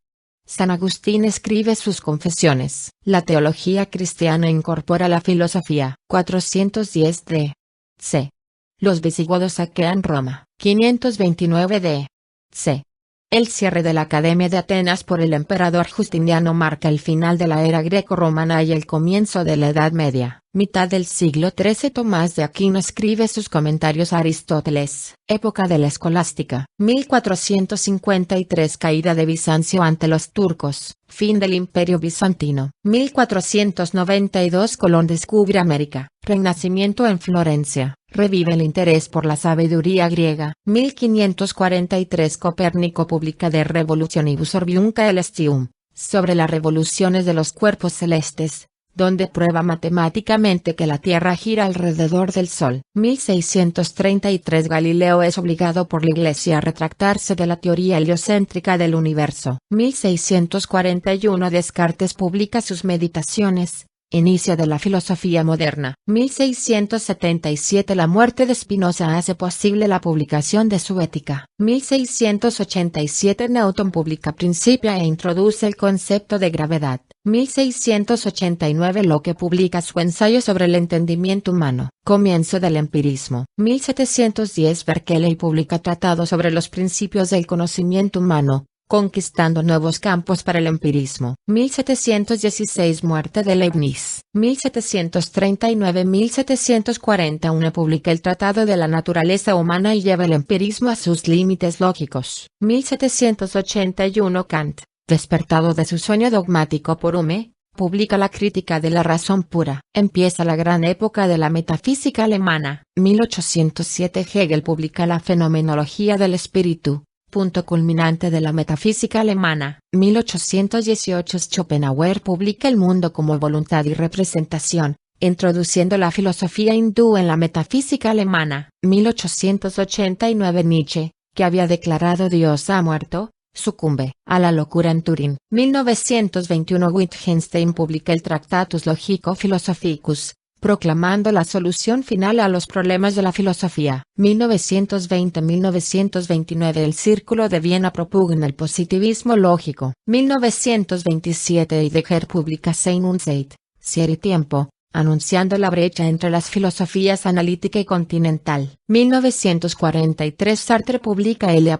San Agustín escribe sus Confesiones. La teología cristiana incorpora la filosofía. 410 d. C. Los visigodos saquean Roma. 529 d. C. El cierre de la Academia de Atenas por el emperador Justiniano marca el final de la era greco-romana y el comienzo de la Edad Media. Mitad del siglo XIII Tomás de Aquino escribe sus comentarios a Aristóteles. Época de la escolástica. 1453 Caída de Bizancio ante los turcos. Fin del Imperio Bizantino. 1492 Colón descubre América. Renacimiento en Florencia. Revive el interés por la sabiduría griega. 1543 Copérnico publica De Revolutionibus Orbium Caelestium, sobre las revoluciones de los cuerpos celestes, donde prueba matemáticamente que la Tierra gira alrededor del Sol. 1633 Galileo es obligado por la Iglesia a retractarse de la teoría heliocéntrica del universo. 1641 Descartes publica sus Meditaciones, inicio de la filosofía moderna. 1677 La muerte de Spinoza hace posible la publicación de su Ética. 1687 Newton publica Principia e introduce el concepto de gravedad. 1689 Locke publica su ensayo sobre el entendimiento humano. Comienzo del empirismo. 1710 Berkeley publica tratado sobre los principios del conocimiento humano, conquistando nuevos campos para el empirismo. 1716 Muerte de Leibniz. 1739-1741 publica el Tratado de la Naturaleza Humana y lleva el empirismo a sus límites lógicos. 1781 Kant, despertado de su sueño dogmático por Hume, publica la Crítica de la Razón Pura. Empieza la gran época de la metafísica alemana. 1807 Hegel publica la Fenomenología del Espíritu, punto culminante de la metafísica alemana. 1818 Schopenhauer publica El mundo como voluntad y representación, introduciendo la filosofía hindú en la metafísica alemana. 1889 Nietzsche, que había declarado Dios ha muerto, Sucumbe a la locura en Turín. 1921 Wittgenstein publica el Tractatus Logico-Philosophicus, proclamando la solución final a los problemas de la filosofía. 1920-1929 El Círculo de Viena propugna el positivismo lógico. 1927 Heidegger publica Sein und Zeit, Ser y Tiempo, anunciando la brecha entre las filosofías analítica y continental. 1943 Sartre publica L'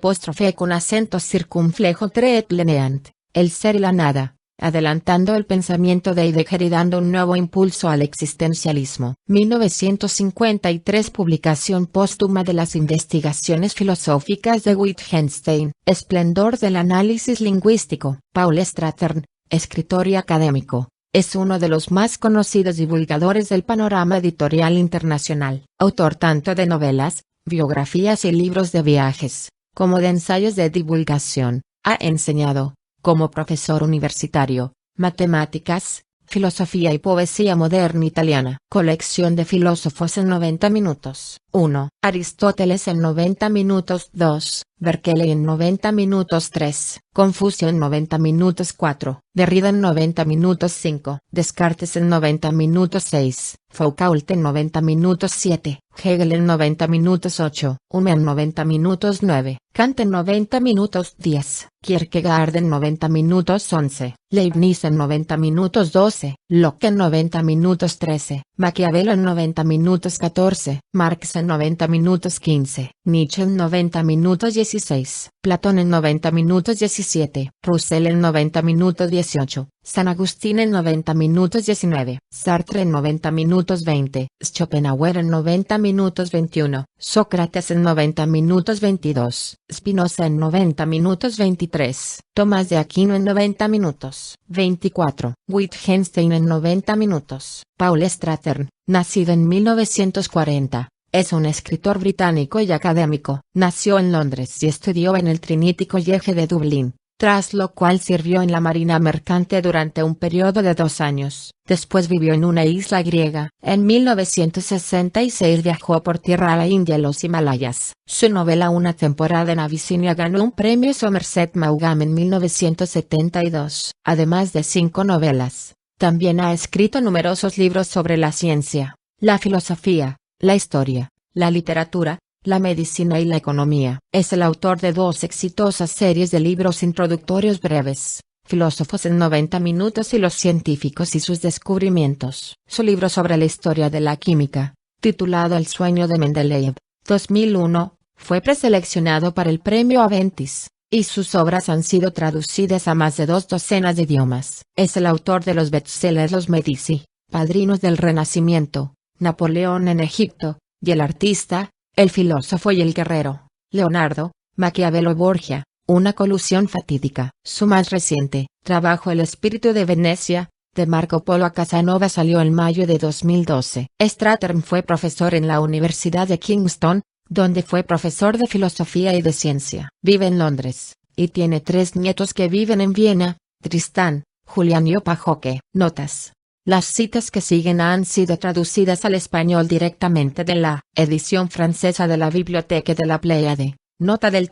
con acento circunflejo tre et leneant, El ser y la nada, adelantando el pensamiento de Heidegger y dando un nuevo impulso al existencialismo. 1953 Publicación póstuma de las investigaciones filosóficas de Wittgenstein, Esplendor del análisis lingüístico. Paul Stratern, escritor y académico, es uno de los más conocidos divulgadores del panorama editorial internacional, autor tanto de novelas, biografías y libros de viajes, como de ensayos de divulgación. Ha enseñado, como profesor universitario, matemáticas, filosofía y poesía moderna italiana. Colección de filósofos en 90 minutos. 1. Aristóteles en 90 minutos. 2. Berkeley en 90 minutos. 3. Confucio en 90 minutos. 4. Derrida en 90 minutos. 5. Descartes en 90 minutos. 6. Foucault en 90 minutos. 7. Hegel en 90 minutos. 8. Hume en 90 minutos. 9. Kant en 90 minutos. 10. Kierkegaard en 90 minutos. 11. Leibniz en 90 minutos. 12. Locke en 90 minutos. 13. Maquiavelo en 90 minutos. 14. Marx en 90 minutos. 15. Nietzsche en 90 minutos. 16. Platón en 90 minutos. 17. Russell en 90 minutos. 18. San Agustín en 90 minutos. 19. Sartre en 90 minutos. 20. Schopenhauer en 90 minutos. 21. Sócrates en 90 minutos. 22. Spinoza en 90 minutos. 23. Tomás de Aquino en 90 minutos. 24. Wittgenstein en 90 minutos. Paul Stratern, nacido en 1940. Es un escritor británico y académico. Nació en Londres y estudió en el Trinity College de Dublín, tras lo cual sirvió en la marina mercante durante un periodo de 2 años. Después vivió en una isla griega. En 1966 viajó por tierra a la India y los Himalayas. Su novela Una temporada en Abisinia ganó un premio Somerset Maugham en 1972, además de 5 novelas. También ha escrito numerosos libros sobre la ciencia, la filosofía, la historia, la literatura, la medicina y la economía. Es el autor de 2 exitosas series de libros introductorios breves, Filósofos en 90 minutos y los científicos y sus descubrimientos. Su libro sobre la historia de la química, titulado El sueño de Mendeleev, 2001, fue preseleccionado para el premio Aventis, y sus obras han sido traducidas a más de 2 docenas de idiomas. Es el autor de los bestsellers Los Medici, Padrinos del Renacimiento, Napoleón en Egipto, y El artista, el filósofo y el guerrero, Leonardo, Maquiavelo Borgia, una colusión fatídica. Su más reciente trabajo El espíritu de Venecia, de Marco Polo a Casanova salió en mayo de 2012. Stratern fue profesor en la Universidad de Kingston, donde fue profesor de filosofía y de ciencia. Vive en Londres, y tiene 3 nietos que viven en Viena, Tristán, Julián y Opajoque. Notas. Las citas que siguen han sido traducidas al español directamente de la edición francesa de la Biblioteca de la Pléiade. Nota del